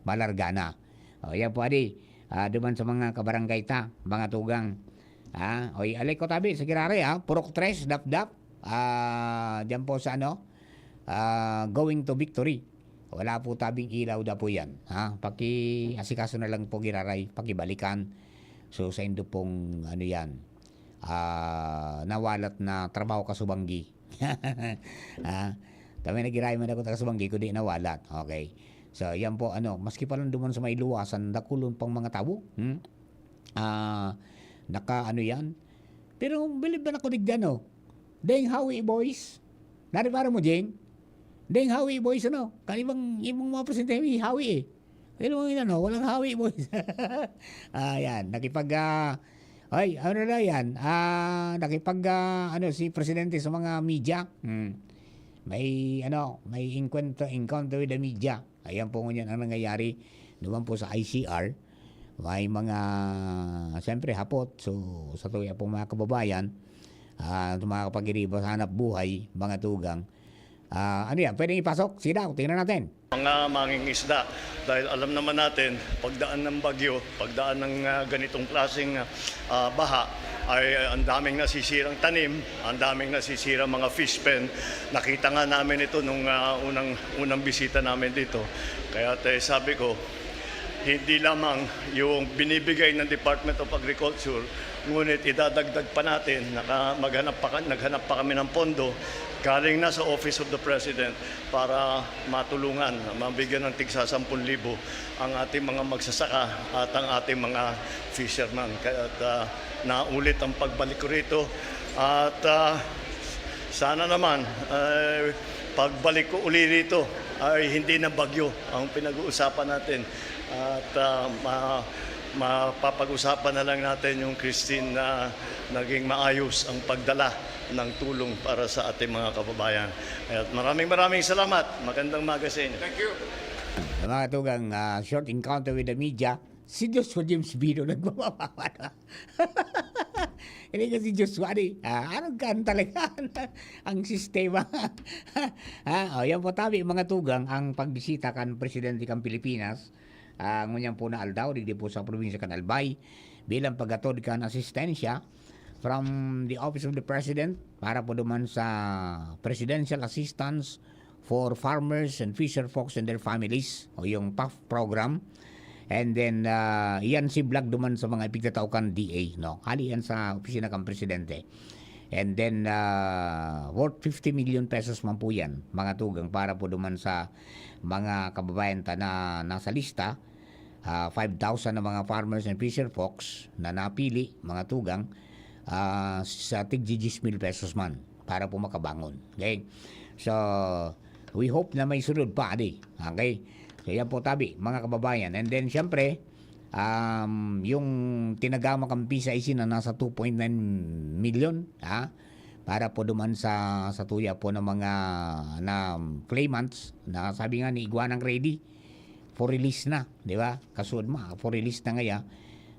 malarga na. Yan po adi, duman sa mga kabarangay ta, mga tugang. Oy, alay ko tabi sa Kirare, Purok 3, dap-dap. Diyan po sa going to Victory. Wala po tabing ilaw da po yan. Paki-asikaso na lang po Giraray, pakibalikan. So sa indo pong yan, nawalat na trabaho kasubanggi. Kami nagiray man ako kasubanggi, kundi nawalat. Okay. So yan po, maski pa lang duman sa may luwasan, nakulon pang mga tao. Yan. Pero bilib ba na kunig dyan, Deng Howie Boys. Naribara mo, Jane? Deng Howie Boys, kanibang imong mga presidente, Howie Pero walang Howie Boys. Yan, nakipag, si presidente sa mga media. May encounter with the media. Ayan po ngunyan ang nangyayari naman po sa ICR. May mga, siyempre, hapot. So, sa tuya pong mga kababayan, mga kapag-iriba sa hanap buhay, mga tugang. Pwedeng ipasok? Sidaw, tingnan natin. Mga mangingisda, dahil alam naman natin, pagdaan ng bagyo, pagdaan ng ganitong klaseng baha, ay ang daming nasisirang tanim, ang daming nasisirang mga fish pen. Nakita nga namin ito nung unang bisita namin dito. Kaya sabi ko, hindi lamang yung binibigay ng Department of Agriculture, ngunit idadagdag pa natin, naghanap pa kami ng pondo galing na sa Office of the President para matulungan, mabigyan ng tigsa 10,000 ang ating mga magsasaka at ang ating mga fisherman. Kaya naulit ang pagbalik ko rito at sana naman pagbalik ko uli rito ay hindi na bagyo ang pinag-uusapan natin at mapapag-usapan na lang natin yung Christine na naging maayos ang pagdala ng tulong para sa ating mga kababayan. At maraming salamat. Magandang umaga sa inyo. Thank you. Mga tugang, short encounter with the media, si Joshua James Bino nagmamawa. Hindi kasi Joshua, anong kan talaga ang sistema. Yan po tabi, mga tugang, ang pagbisita kan Presidente kan Pilipinas, ngunyan po na aldaw, di po sa probinsya kan Albay, bilang paggatod kan asistensya from the Office of the President para po duman sa Presidential Assistance for Farmers and Fisher Folks and their Families o yung PAF program. And then yan si Blag duman sa mga ipigtatawkan DA, hali yan sa opisina kang Presidente. And then worth 50 million pesos man po yan, mga tugang, para po duman sa mga kababayan na nasa lista. 5,000 na mga farmers and fisher folks na napili, mga tugang, sa tig-10,000 pesos man para po makabangon. Okay? So, we hope na may sunod pa, Okay? So, yan po tabi, mga kababayan. And then, syempre, yung tinagama kang PCIC na nasa 2.9 million, para po duman sa tuya po ng mga claimants na sabi nga ni Iguanang ready for release na, di ba? Kasunod for release na ngaya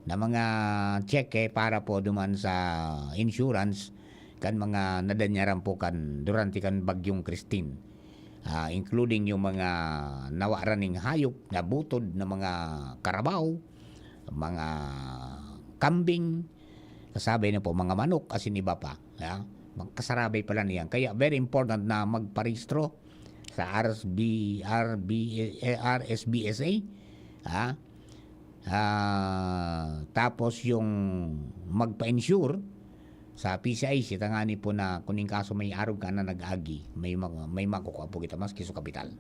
na mga cheque para po duman sa insurance kan mga nadanyaran po kan durante kan bagyong Christine, including yung mga nawaraning hayop na butod na mga karabaw, mga kambing, kasabay na po mga manok, asin iba pa, kasarabay pala niyan. Kaya very important na magparehistro sa RSBSA, tapos yung magpa-insure sa PCIC, tangani po na kuning kaso may arog ka na nag-agi, may makukuha po kita mas kiso kapital.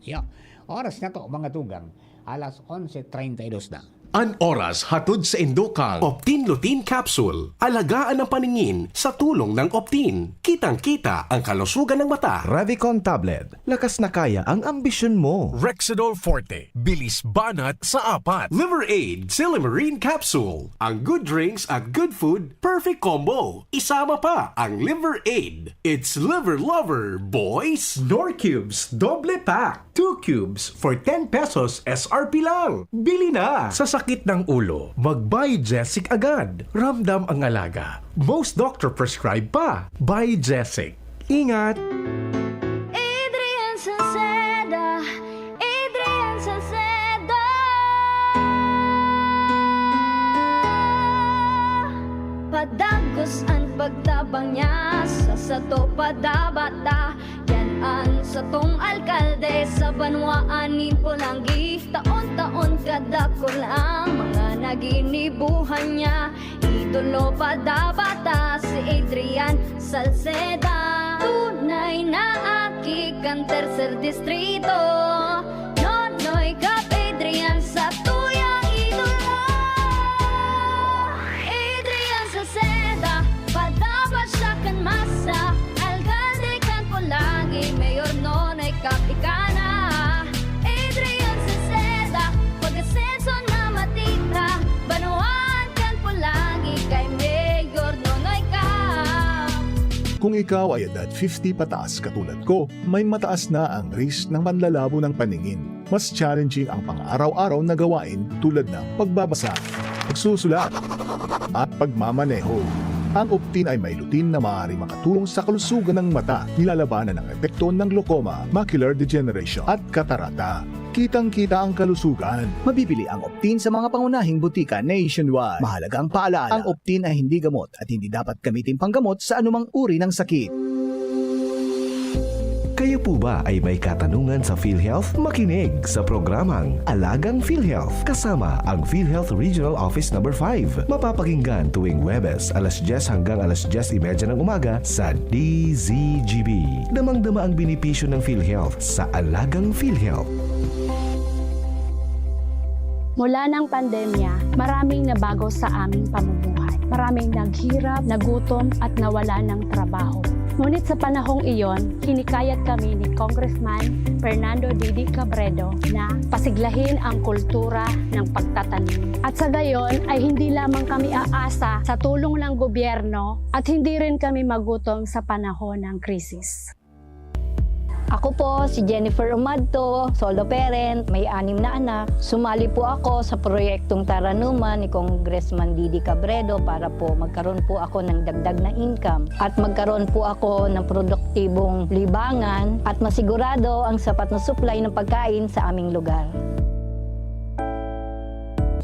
Oras na to, mga tugang, alas 11:32 na. An oras hatod sa Indokang Optin Lutein Capsule. Alagaan ang paningin sa tulong ng Optin. Kitang-kita ang kalusugan ng mata. Revicon Tablet. Lakas na kaya ang ambisyon mo. Rexidol Forte. Bilis banat sa 4. Liver Aid Silimarine Capsule. Ang good drinks at good food, perfect combo. Isama pa ang Liver Aid. It's liver lover, boys. Nor Cubes Doble Pack. 2 Cubes for 10 pesos SRP lang. Bili na! Sa sakit ng ulo, mag-Biogesic agad. Ramdam ang alaga. Most doctor prescribe pa. Biogesic. Ingat! Adrian Salceda, Adrian Salceda. Padagos ang pagtabang niya sa sato padabata. Yan ang satong alkalde sa banwaan ni Pulangi. Taon-taon kadako lang mga naginibuhan niya. Idolo padabata si Adrian Salceda. Tunay na aki kang tercer distrito. Nonoy Kap Adrian sa tuyang idolo. Adrian Salceda, padabat siya kan masa. Alcalde kan Pulangi, Mayor Nonoy Kap ikana. Adrian Salceda, pag-asenso na matita. Banuan kan Pulangi kay Mayor Nonoy Kap. Kung ikaw ay edad 50 pataas katulad ko, may mataas na ang risk ng panlalabo ng paningin. Mas challenging ang pang-araw-araw na gawain tulad ng pagbabasa, pagsusulat, at pagmamaneho. Ang Optin ay may lutin na maaari makatulong sa kalusugan ng mata, nilalabanan ng epekto ng glaucoma, macular degeneration at katarata. Kitang-kita ang kalusugan. Mabibili ang Optin sa mga pangunahing butika nationwide. Mahalagang paalala, ang Optin ay hindi gamot at hindi dapat gamitin panggamot sa anumang uri ng sakit. Kayo po ba ay may katanungan sa PhilHealth? Makinig sa programang Alagang PhilHealth kasama ang PhilHealth Regional Office No. 5. Mapapakinggan tuwing Huwebes alas 10 hanggang alas 10:30 ng umaga sa DZGB. Damang-dama ang benepisyo ng PhilHealth sa Alagang PhilHealth. Mula ng pandemya, maraming nabago sa aming pamumuhay. Maraming naghirap, nagutom at nawala ng trabaho. Ngunit sa panahong iyon, hinikayat kami ni Congressman Fernando Didi Cabredo na pasiglahin ang kultura ng pagtatanim. At sa gayon ay hindi lamang kami aasa sa tulong ng gobyerno at hindi rin kami magutom sa panahon ng krisis. Ako po si Jennifer Umadto, solo parent, may 6 na anak. Sumali po ako sa proyektong Taranuman ni Congressman Didi Cabredo para po magkaroon po ako ng dagdag na income at magkaroon po ako ng produktibong libangan at masigurado ang sapat na supply ng pagkain sa aming lugar.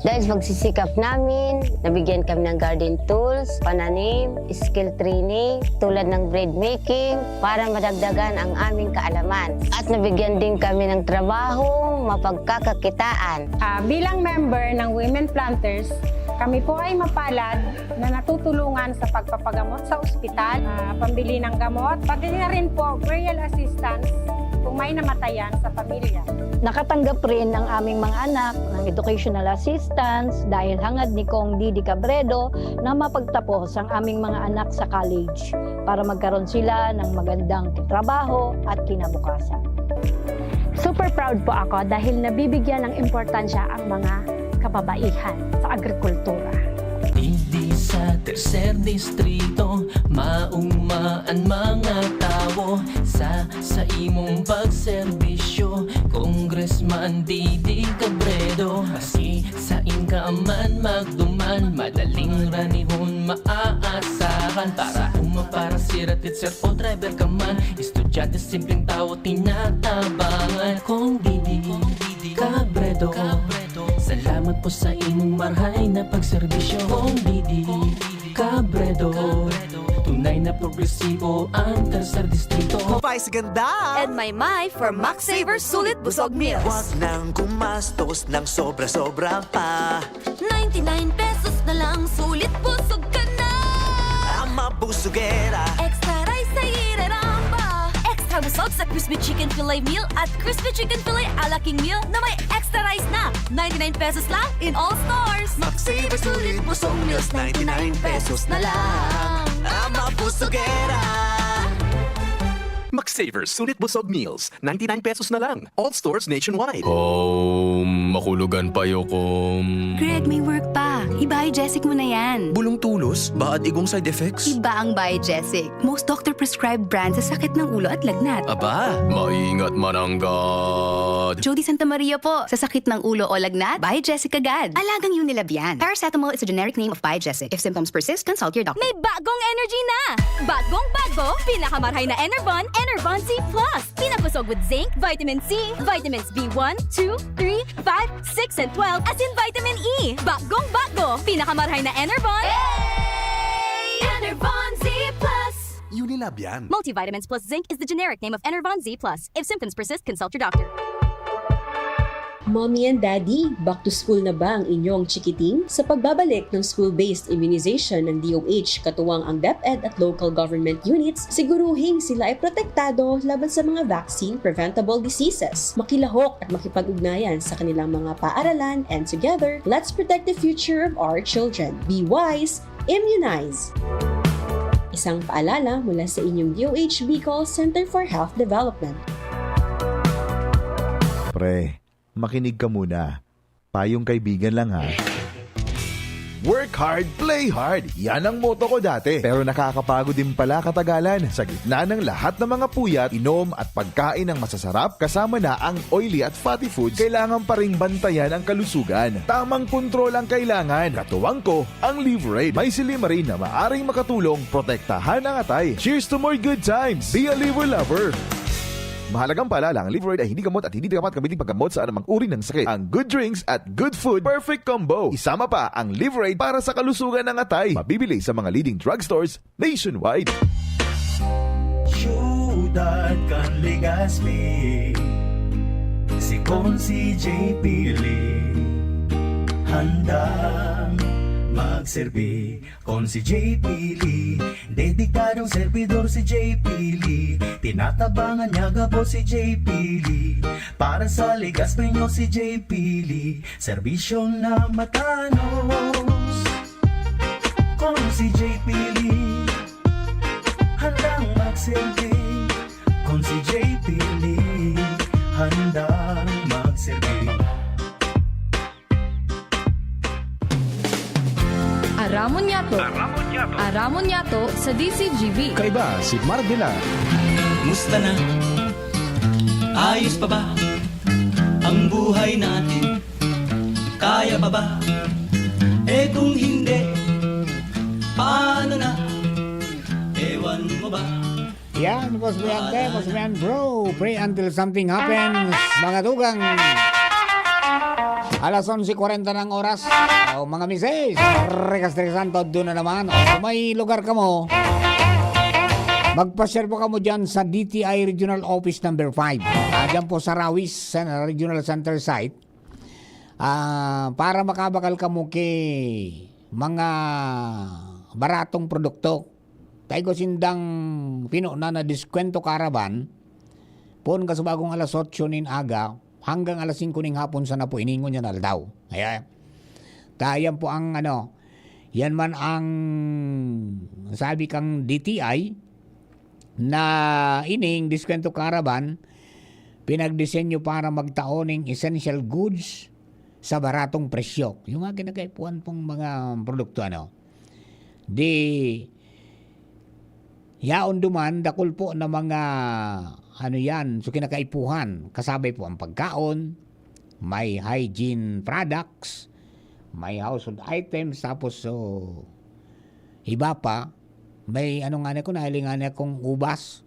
Dahil sa pagsisikap namin, nabigyan kami ng garden tools, pananim, skill training, tulad ng bread making, para madagdagan ang aming kaalaman. At nabigyan din kami ng trabaho, mapagkakakitaan. Bilang member ng Women Planters, kami po ay mapalad na natutulungan sa pagpapagamot sa ospital, pambili ng gamot, pati na rin po burial assistance kung may namatayan sa pamilya. Nakatanggap rin ang aming mga anak ng educational assistance dahil hangad ni Kong Didi Cabredo na mapagtapos ang aming mga anak sa college para magkaroon sila ng magandang trabaho at kinabukasan. Super proud po ako dahil nabibigyan ng importansya ang mga kababaihan sa agrikultura. Hindi sa tercer distrito, maugmaan mga tao sa imong pagserbisyo, Congressman Didi Cabredo. Maski sa inkaman magduman, madaling ranihon maaasahan. Para para siratit sir o driver ka man, estudyante simpleng tao tinatabangan. Kung Didi Cabredo, salamat po sa imong marhay na pagserbisyo. Kung Didi Cabredo, tunay na progresibo ang tercer distrito. Mapay sa ganda! And my for Max Saver Sulit Busog Meals. Huwag nang gumastos ng sobra-sobra pa. 99 pesos na lang, sulit busog ka na. Ang mabusugera. Extra rice sa ireramba. Extra busog sa Crispy Chicken Filet Meal at Crispy Chicken Filet Ala King Meal na may extra rice na. 99 pesos lang in all stores. Max Saver Sulit Busog Meals, 99 pesos na lang. Ang mabusugera. Max Saver Sulit Busog Meals, 99 pesos na lang. All stores nationwide. Makulugan pa yo kom. Greg, may work pa. i-Biogesic mo na yan. Bulong tulos? Baad igong side effects? Iba ang Biogesic. Most doctor-prescribed brand sa sakit ng ulo at lagnat. Aba, maingat mananggad. Jody Santa Maria po. Sa sakit ng ulo o lagnat, Biogesic agad. Alagang Unilab yan. Paracetamol is a generic name of Biogesic. If symptoms persist, consult your doctor. May bagong energy na! Bagong-bago, pinakamarhay na Enervon, Enervon C+. Pinapusog with zinc, vitamin C, vitamins B1, 2, 3, 5, 6, and 12, as in vitamin E. Bagong-bago, pinakamarhay na Enervon. Enervon Z+. Unilab yan. Multivitamins plus zinc is the generic name of Enervon Z+. If symptoms persist, consult your doctor. Mommy and Daddy, back to school na ba ang inyong chikiting? Sa pagbabalik ng school-based immunization ng DOH, katuwang ang DepEd at local government units, siguruhing sila ay protektado laban sa mga vaccine-preventable diseases. Makilahok at makipag-ugnayan sa kanilang mga paaralan, and together, let's protect the future of our children. Be wise, immunize! Isang paalala mula sa inyong DOH Bicol Center for Health Development. Pre, makinig ka muna. Payong kaibigan lang ha. Work hard, play hard. Yan ang motto ko dati. Pero nakakapagod din pala katagalan. Sa gitna ng lahat ng mga puyat, inom at pagkain ng masasarap kasama na ang oily at fatty foods, kailangan pa ring bantayan ang kalusugan. Tamang kontrol ang kailangan. Katuwang ko, ang Liverade. May Silimarin na maaring makatulong protektahan ang atay. Cheers to more good times. Be a liver lover. Mahalagang paalala, ang Liverade ay hindi gamot at hindi dapat gamitin paggamot sa anumang uri ng sakit. Ang good drinks at good food, perfect combo. Isama pa ang Liverade para sa kalusugan ng atay. Mabibili sa mga leading drugstores nationwide. Syudad kan Legazpi, si Consi J. Pili, handang magserbi. Consi J. Pili, dedikadong servidor si J. Pili, tinatabangan niya gabo si J. Pili, para sa Legazpi nyo si J. Pili, serbisyong na matanos. Consi J. Pili, handang magserbi. Consi J. Pili, handang magserbi. Aramon Yato. Aramon Yato sa DCGB. Kaiba si Mardila. Musta na? Ayos pa ba ang buhay natin? Kaya pa ba? Eh kung hindi, paano na? Ewan mo ba? Yan, boss mo yan, bro. Pray until something happens. Mga tugang. Alas 11:40 ng oras. O mga mises, rekas-rekasan, todo na naman. O kung may lugar ka mo, magpa-share po ka mo dyan sa DTI Regional Office number 5. Dyan po sa Rawis Regional Center site. Para makabakal ka mo kay mga baratong produkto. Tayo sindang pinuna na diskwento karaban. Pon ka sa bagong alas 8 nin aga, hanggang alas 5 ning hapon sana po iningon niya na daw. Ayan. Tayan po ang yan man ang sabi kang DTI na ining diskwento caravan pinagdisenyo para magtaoning essential goods sa baratong presyo. Yung mga kinagaipuan pong mga produkto Di yaon duman dakol po na mga yan, so kinakaipuhan. Kasabay po ang pagkaon, may hygiene products, may household items, tapos iba pa, may nahilingan akong ubas.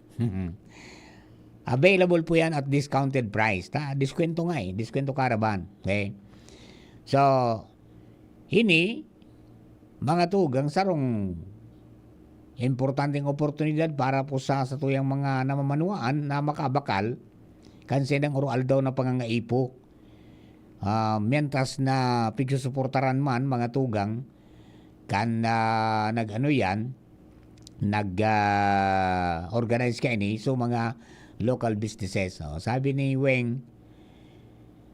Available po yan at discounted price. Diskwento nga diskwento caravan. Okay? So, mga tugang sarong importanteng oportunidad para po sa tuyang mga namamanuan na makabakal kansi ng oral daw na pangangaipo. Mientras na pigsusuportaran man mga tugang kan nag-organize ka so mga local businesses. Sabi ni Weng,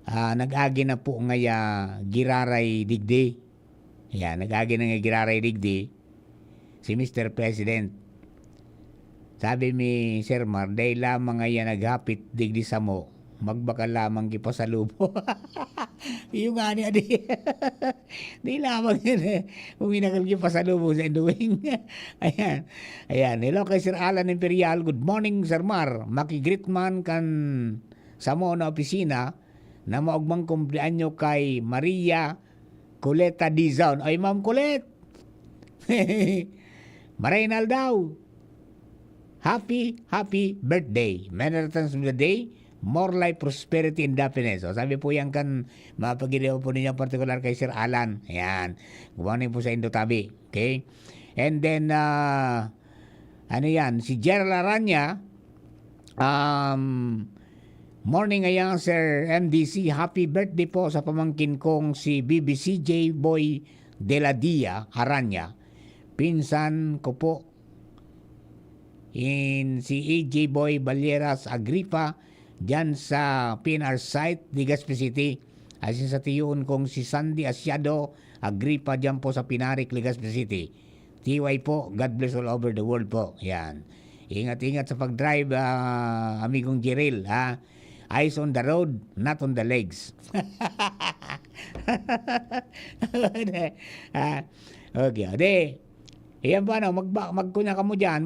nag-agi na po ngaya giraray digdi. Yan, nag-agi na nga giraray digdi si Mr. President. Sabi mi Sir Mar, dahil lamang nga yan naghapit digdi sa mo, magbakal lamang kipasalubo. Yung nga niya, di lamang yun eh. Uminakal kipasalubo sa Induing. Ayan. Hello kay Sir Alan Imperial. Good morning, Sir Mar. Makigreet man kan sa mo na opisina na maugmang kumpleanyo kay Maria Coleta Dizon. Ay, Ma'am Colet. Marinal daw. Happy birthday. Many returns of the day. More life, prosperity, and happiness. So, sabi po yan kan mapagiliw po ninyo particular kay Sir Alan. Ayan. Gumawa po sa Indotabi. Okay? And then, ano yan? Si Gerald Aranya, morning ayan, Sir MDC. Happy birthday po sa pamangkin kong si BBCJ Boy de la Dia Aranya. Pinsan ko po si AJ Boy Balyeras Agripa dyan sa PNR site, Legazpi City. Asin sa tiyuon kong si Sandy Asyado Agripa dyan po sa Pinarik, Legazpi City. TY po, God bless all over the world po. Yan. Ingat-ingat sa pag-drive, amigong Jiril. Ha? Eyes on the road, not on the legs. Okay, Iyan ba magkunya ka mo diyan,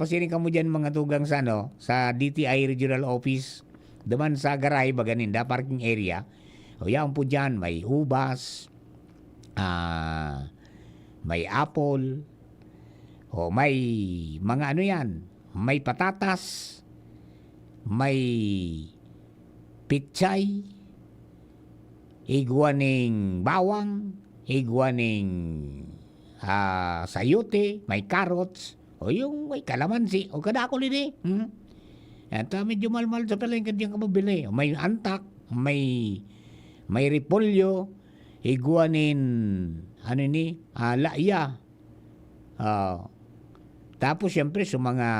pasiring ka mo diyan mga tugang sa sa DTI Regional Office, daman sa Garay Baganinda parking area. O yan po diyan may ubas, may apple, o may mga may patatas, may pitsay, igwaning bawang, igwaning sayote, may carrots, o yung may kalamansi, o kadako lini. At medyo malmal sa palengke diyan ka mabili. May antak, may repolyo, iguanin, laia. Tapos siyempre sa mga,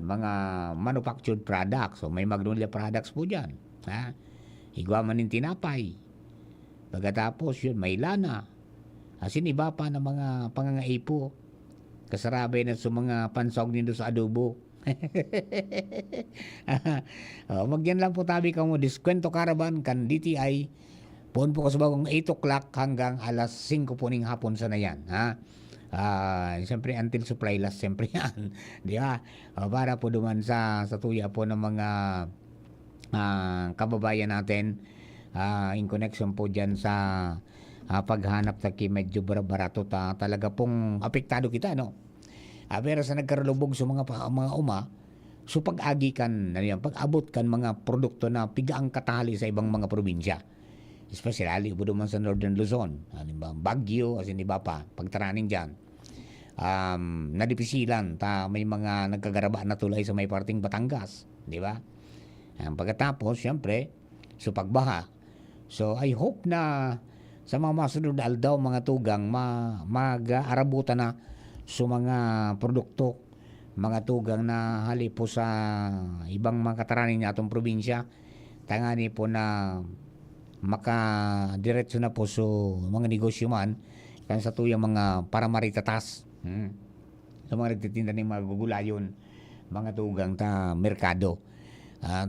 mga manufactured products. So may Magnolia products po dyan. Iguaman ng tinapay. Pagkatapos yun, may lana. Asin iba pa ng mga pangangaipo. Kasarabay na sa mga pansog nito sa adobo. Magyan lang po tabi ka mo. Diskwento Caravan kan DTI. Puon po sa bagong 8 o'clock hanggang alas 5 po ning hapon sa na yan. Siyempre until supply last. Siyempre yan. Di ba? Para po duman sa tuya po ng mga kababayan natin. In connection po dyan sa paghanap sa medyo barato talaga pong apektado kita, no? Pero sa nagkarulubog sa mga uma, so pag-agi kan, pag-abot kan mga produkto na pigaang katali sa ibang mga probinsya. Especially po naman sa Northern Luzon, Baguio, asin iba pa, pagtaraning dyan. Nadipisilan, may mga nagkagaraba na tulay sa may parting Batangas, di ba? Pagkatapos, siyempre, so pagbaha. So I hope na sa mga masunod na aldaw, mga tugang, mag-arabutan na sa mga produkto, mga tugang na hali po sa ibang mga kataraning na atong probinsya, tangani po na makadiretso na po sa mga negosyo man, kan sa tuyang mga para maritatas. Sa mga nagtitinda ng mga gugulayon, mga tugang merkado.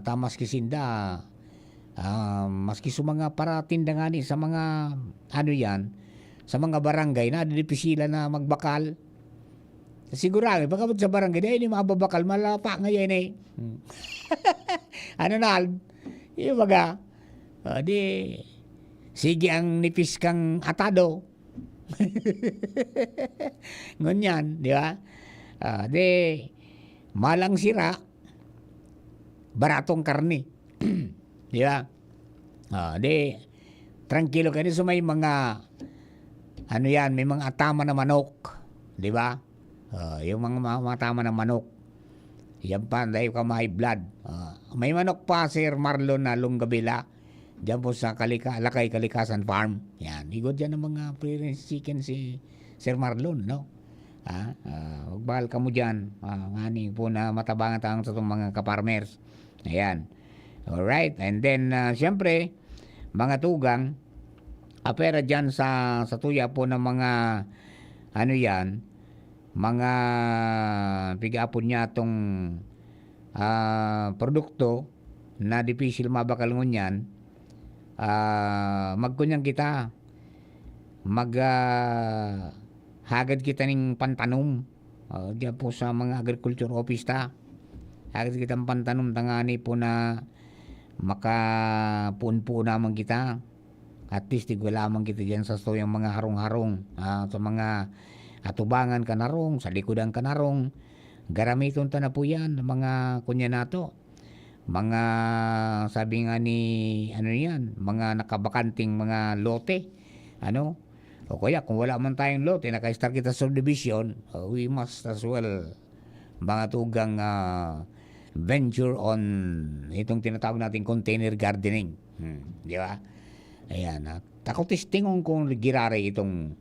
Tamas kisinda, maski sa mga para tindangani sa mga sa mga barangay na didipisilan na magbakal. Sigurado pagkabot sa barangay dahil yung mga babakal malapa ngayon yung baga sige ang nipis kang atado. Ngunyan, di ba? Malang sira baratong karne. Di ba? Tranquilo ka so may mga may mga atama na manok, di ba? Yung mga tama na manok. Yan pa, dahil ka may blood. May manok pa, Sir Marlon na Lunggabila. Diyan po sa Lakay Kalikasan Farm. Yan, igod dyan ng mga pre-raised chicken si Sir Marlon, no? Huwag bakal ka mo dyan. Ngani po na matabangan tayong sa itong mga kaparmers. Ayan. Alright, and then siyempre mga tugang apera dyan sa tuya po ng mga mga pigapon niya itong produkto na difícil mabakal ngunyan, magkunyang kita, hagad kita ning pantanom, diyan po sa mga agriculture office ta, hagad kita pantanom tangani po na makapunpo naman kita, at least tigwa lamang kita dyan sa yung mga harong-harong, sa mga atubangan kanarong, sa likodan kanarong, garamiton ta na po yan, mga kunya nato, mga sabi nga ni ano yan, mga nakabakanting mga lote, o kaya kung wala man tayong lote, naka-start kita subdivision, we must as well mga tugang venture on itong tinatawag natin container gardening, di ba? Ayan, ako testingon kung girare itong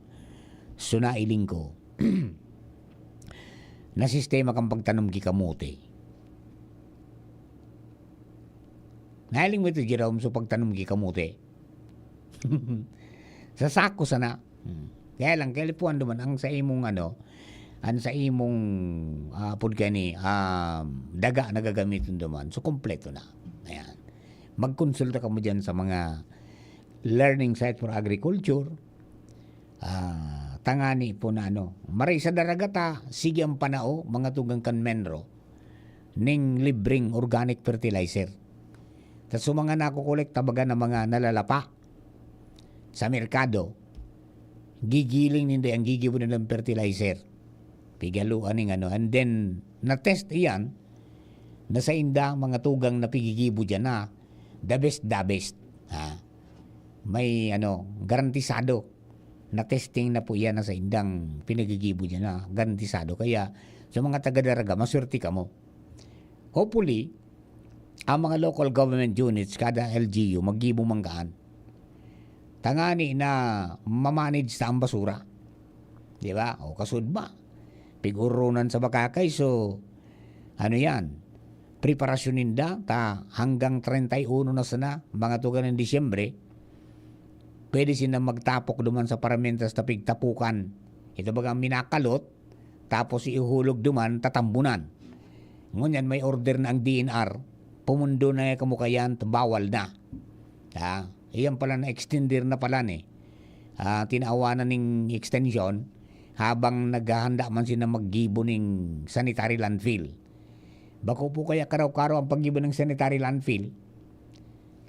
sunailing ko na sistema kang pagtanom ki kamote. Nahiling mo ito, Jerome, so pagtanom ki kamote. Sa sako sana. Kaya lang, kalipuan duman, ang sa imong pudgani, daga na gagamitin duman. So, kompleto na. Ayan. Magkonsulta ka mo dyan sa mga learning site for agriculture. Tangani po na maray sa daragata, sige ang panao, mga tugang kanmenro, ning libreng organic fertilizer. Tapos mga nakukolek tabaga ng mga nalalapa sa merkado, gigiling nindi ang gigibo nilang fertilizer. Pigaluan ng and then, na-test iyan, na sa inda mga tugang na pigigibo dyan na, the best. May garantisado, na testing na po yan na sa indang pinagigibo dyan na, garantisado. Kaya, sa mga taga-daraga, maswerte ka mo. Hopefully, ang mga local government units, kada LGU, maggibo manggaan. Tangani na mamanage sa ang basura. Di ba? O kasud ba? Pigurunan sa bakakay. So, yan? Preparasyonin da, hanggang 31 na sana, mga tugan ng Disyembre, pwede sila magtapok duman sa paramentas na pigtapukan. Ito bagang minakalot, tapos ihulog duman, tatambunan. Ngunyan, may order na ang DNR, pumundo na yung kamukayan, bawal na. Iyan pala na extender na pala ni. Tinawanan ng extension habang naghahanda man sila maggibo ng sanitary landfill. Bako po kaya karaw-karaw ang paggibo ng sanitary landfill.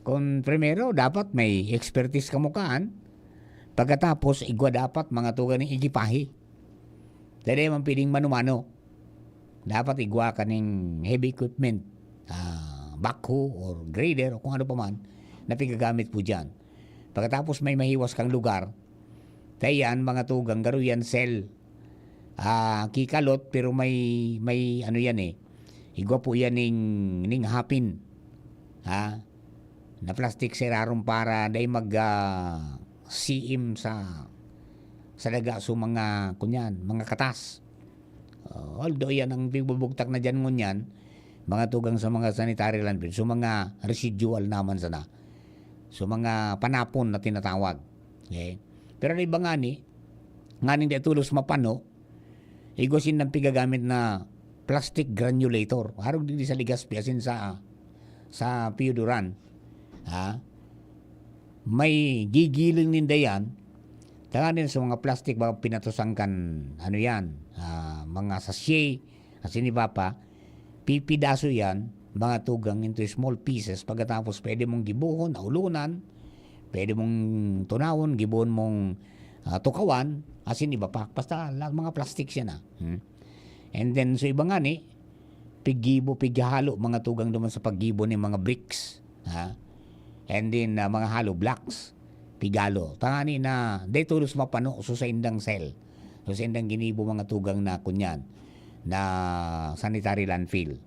Kung primero, dapat may expertise kamukaan. Pagkatapos, igwa dapat mga tugan ng igipahi. Dahil man piling mano-mano. Dapat igwa ka ng heavy equipment. Backhoe or grader o kung ano pa man na pigagamit po dyan. Pagkatapos may mahiwas kang lugar, tayan mga tugang garuyan cell. Kikalot pero may igwa po yan ning hapin. Na plastic serarong para day mag siim sa daga so mga katas. Although yan ang bibubugtak na dyan ngunyan, mga tugang sa mga sanitary landfill, so mga residual naman sana. So mga panapon na tinatawag. Okay? Pero na iba nga ni di tulos mapano, igosin ng pigagamit na plastic granulator. Harog di sa Ligaspi, asin sa Piyuduran. May gigiling ninda yan, tanganin sa mga plastic, mga pinatusangkan, mga sachet, asin ni Papa, pipidaso yan, mga tugang into small pieces. Pagkatapos pwede mong gibuhon, naulunan, pwede mong tunawon, gibuhon mong tukawan, asin iba pa. Basta mga plastics yan And then, so iba nga pighalo, mga tugang naman sa paggibo ng mga bricks. And then, mga hollow blocks, pigalo. Tangani na, day tulos mapano, so sa indang cell. So sa indang ginibo mga tugang na kunyan, na sanitary landfill.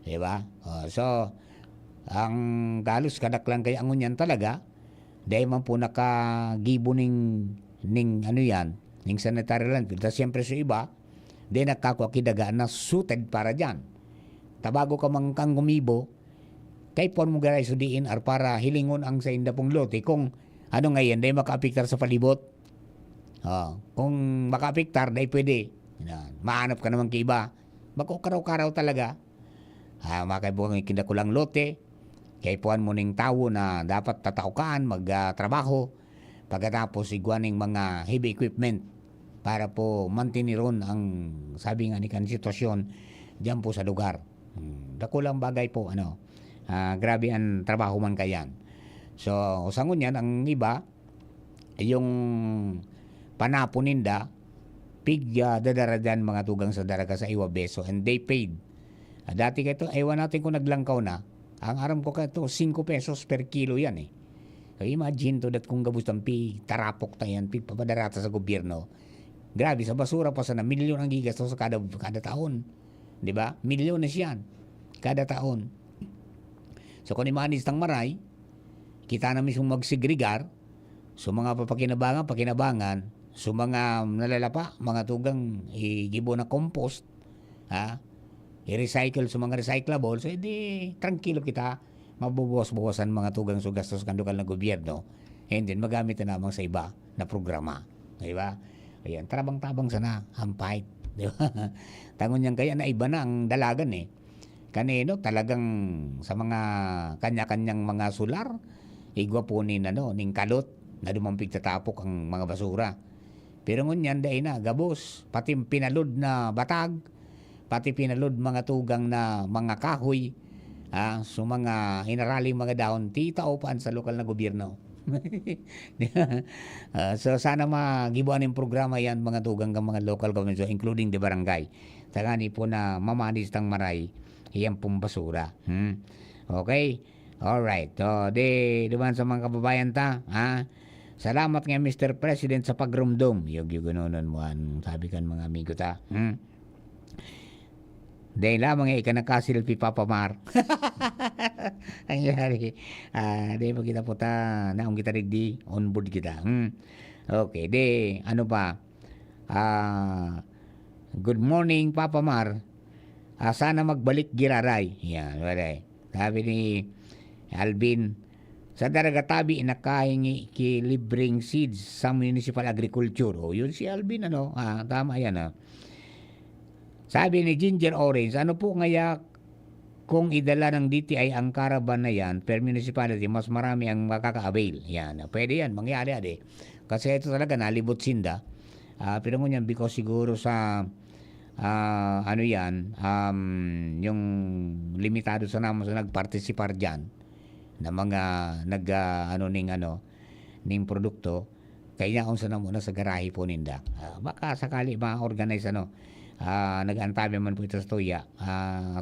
Diba? So, ang galos kadaklang kaya angon yan talaga, dahil man po nakagibo ning sanitary landfill. Tapos siyempre sa iba, dahil nakakuakidaga na suited para dyan. Tabago ka mang kang gumibo, kay pon mo garay sa DNR para hilingon ang sa inda pong lote kung ngayon, dahil makaapiktar sa palibot. Kung makaapiktar, dahil pwede. Maanap ka naman kay iba. Bako karaw-karaw talaga. Makaibuang ikindakulang lote. Kaya puan mo ning tao na dapat tataukaan, magtrabaho, pagkatapos iguaning mga heavy equipment para po mantiniron ang sabi nga ni kan sitwasyon diyan po sa lugar. Dakulang bagay po, grabe ang trabaho man kayan. So, usangon yan, ang iba, yung panapuninda, dadaradan mga tugang sa daraga sa Iwa Beso, and they paid. Dati kayo, ewan natin kung naglangkaw na, ang aram ko kayo, 5 pesos per kilo yan eh. So, imagine to that kung gabus ng tarapok na yan, papadarata sa gobyerno. Grabe, sa basura pa sana, milyon ang gigasto sa kada taon. Di ba? Milyones yan, kada taon. So, kung imanis ng maray, kita na mismo magsigregar, so mga pakinabangan, so mga nalalapa, mga tugang igibo na compost, i-recycle sa mga recyclable, so edi tranquilo kita, mabubuwas-buwasan mga tugang so gastos kandukal ng gobyerno, and then magamit na namang sa iba na programa. Di ba? Ayan, tabang-tabang sana, hampait. Di ba? Tangon niyan kaya na iba na ang dalagan eh. Kanino talagang sa mga kanya-kanyang mga solar, igwa po ning kalot na dumampig tatapok ang mga basura. Pero ngunyan dahil na gabos, pati pinalod na batag, pati pinalod mga tugang na mga kahoy, so mga inaraling mga dahon, titaopan sa lokal na gobyerno. So sana magibuan yung programa yan mga tugang ng mga local governments, including the barangay. Tagani po na mamanis tang maray, iyan pong basura. Okay? Alright. So, duman sa mga kababayan ta, salamat nga Mr. President sa pagrumdum. Yung ganonon mo, sabi kan mga amigo ta. Dahil lamang ikanakasilpi Papa Mar. Ang yari. Dahil pa kita po ta, naong kita rigdi, on board kita. Okay, ano pa? Good morning Papa Mar. Sana magbalik giraray. Yan, wala. Sabi ni Alvin, sa Daragatabi nakahingi ki libreng seeds sa municipal agriculture. Yun si Alvin, tama yan. Sabi ni Ginger Orange, ano po ngaya kung idala ng DTI ang caravan na yan per municipality, mas marami ang makaka-avail. Yan, pwede yan, mangyari ade. Kasi ito talaga nalibot sinda. Pero ngunyan, because siguro sa yung limitado sa naman sa nagpartisipar dyan na mga ning produkto, kaya kung sana muna sa garahe po ninda. Baka sakali ma-organize nag-antabi man po ito sa tuya.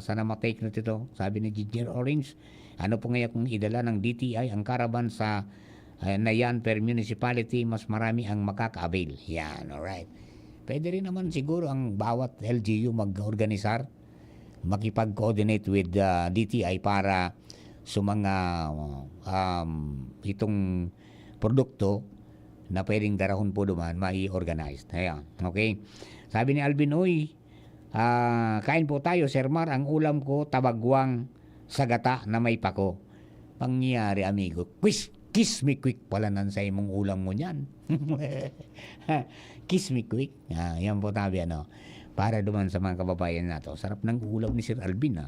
Sana ma-take note ito. Sabi ni Ginger Orange, ano po ngaya kung idala ng DTI ang caravan sa na yan per municipality, mas marami ang makaka-avail. Yan, alright. Pwede rin naman siguro ang bawat LGU mag-organisar, makipag-coordinate with DTI para sa mga itong produkto na pwedeng darahon po duman, mai-organize. Ayan, okay. Sabi ni Alvin, kain po tayo, Sir Mar, ang ulam ko, tabagwang sa gata na may pako. Pangyari, amigo, kiss me quick pala nan sa imong ulam mo niyan. Kiss me quick. Yan po tabi, para duman sa mga kababayan nato. Sarap ng ulam ni Sir Alvin,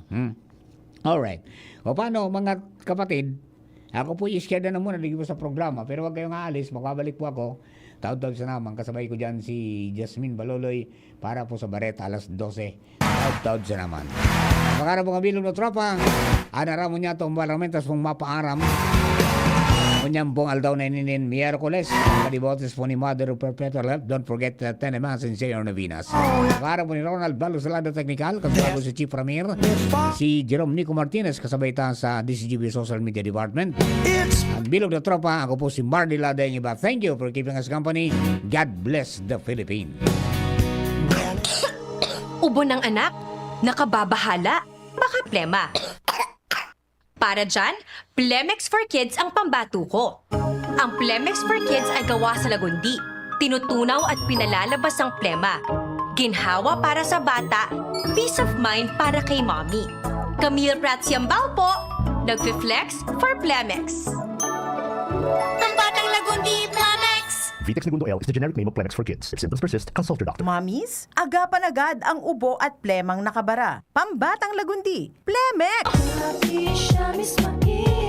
Alright. O paano, mga kapatid, ako po iskeda na muna dito sa programa, pero wag kayong aalis, magbabalik po ako. Taod-taod sa naman, kasabay ko dyan si Jasmine Baloloy para po sa Bareta alas 12. Taod-taod sa naman. Makarap po kabilog na tropa, anara mo niya itong baramentas pong mapaaram. Kunyang pong aldaw na ininin Miyerkules, kadibotes po ni Mother of Perpetual Help. Don't forget 10 Emas in Sayor Novenas. Makarap po ni Ronald Balusalado Technical, kasabay po si Chief Ramir, si Jerome Nico Martinez, kasabay ta sa DCGB Social Media Department. Ang bilog na tropa, ako po si Mardila Dayengiba. Thank you for keeping us company. God bless the Philippines. Ubo ng anak, nakababahala, baka plema. Para dyan, Plemex for Kids ang pambato ko. Ang Plemex for Kids ay gawa sa lagundi. Tinutunaw at pinalalabas ang plema. Ginhawa para sa bata, peace of mind para kay mommy. Camille Pratsiambao po, nagfi-flex for Plemex. Ang batang lagundi, Plemex! Vitex Segundo L is the generic name of Plemex for kids. If symptoms persist, consult your doctor. Mamis, agapan agad ang ubo at plemang nakabara. Pambatang lagundi, Plemex! Happy siya, Miss Maki.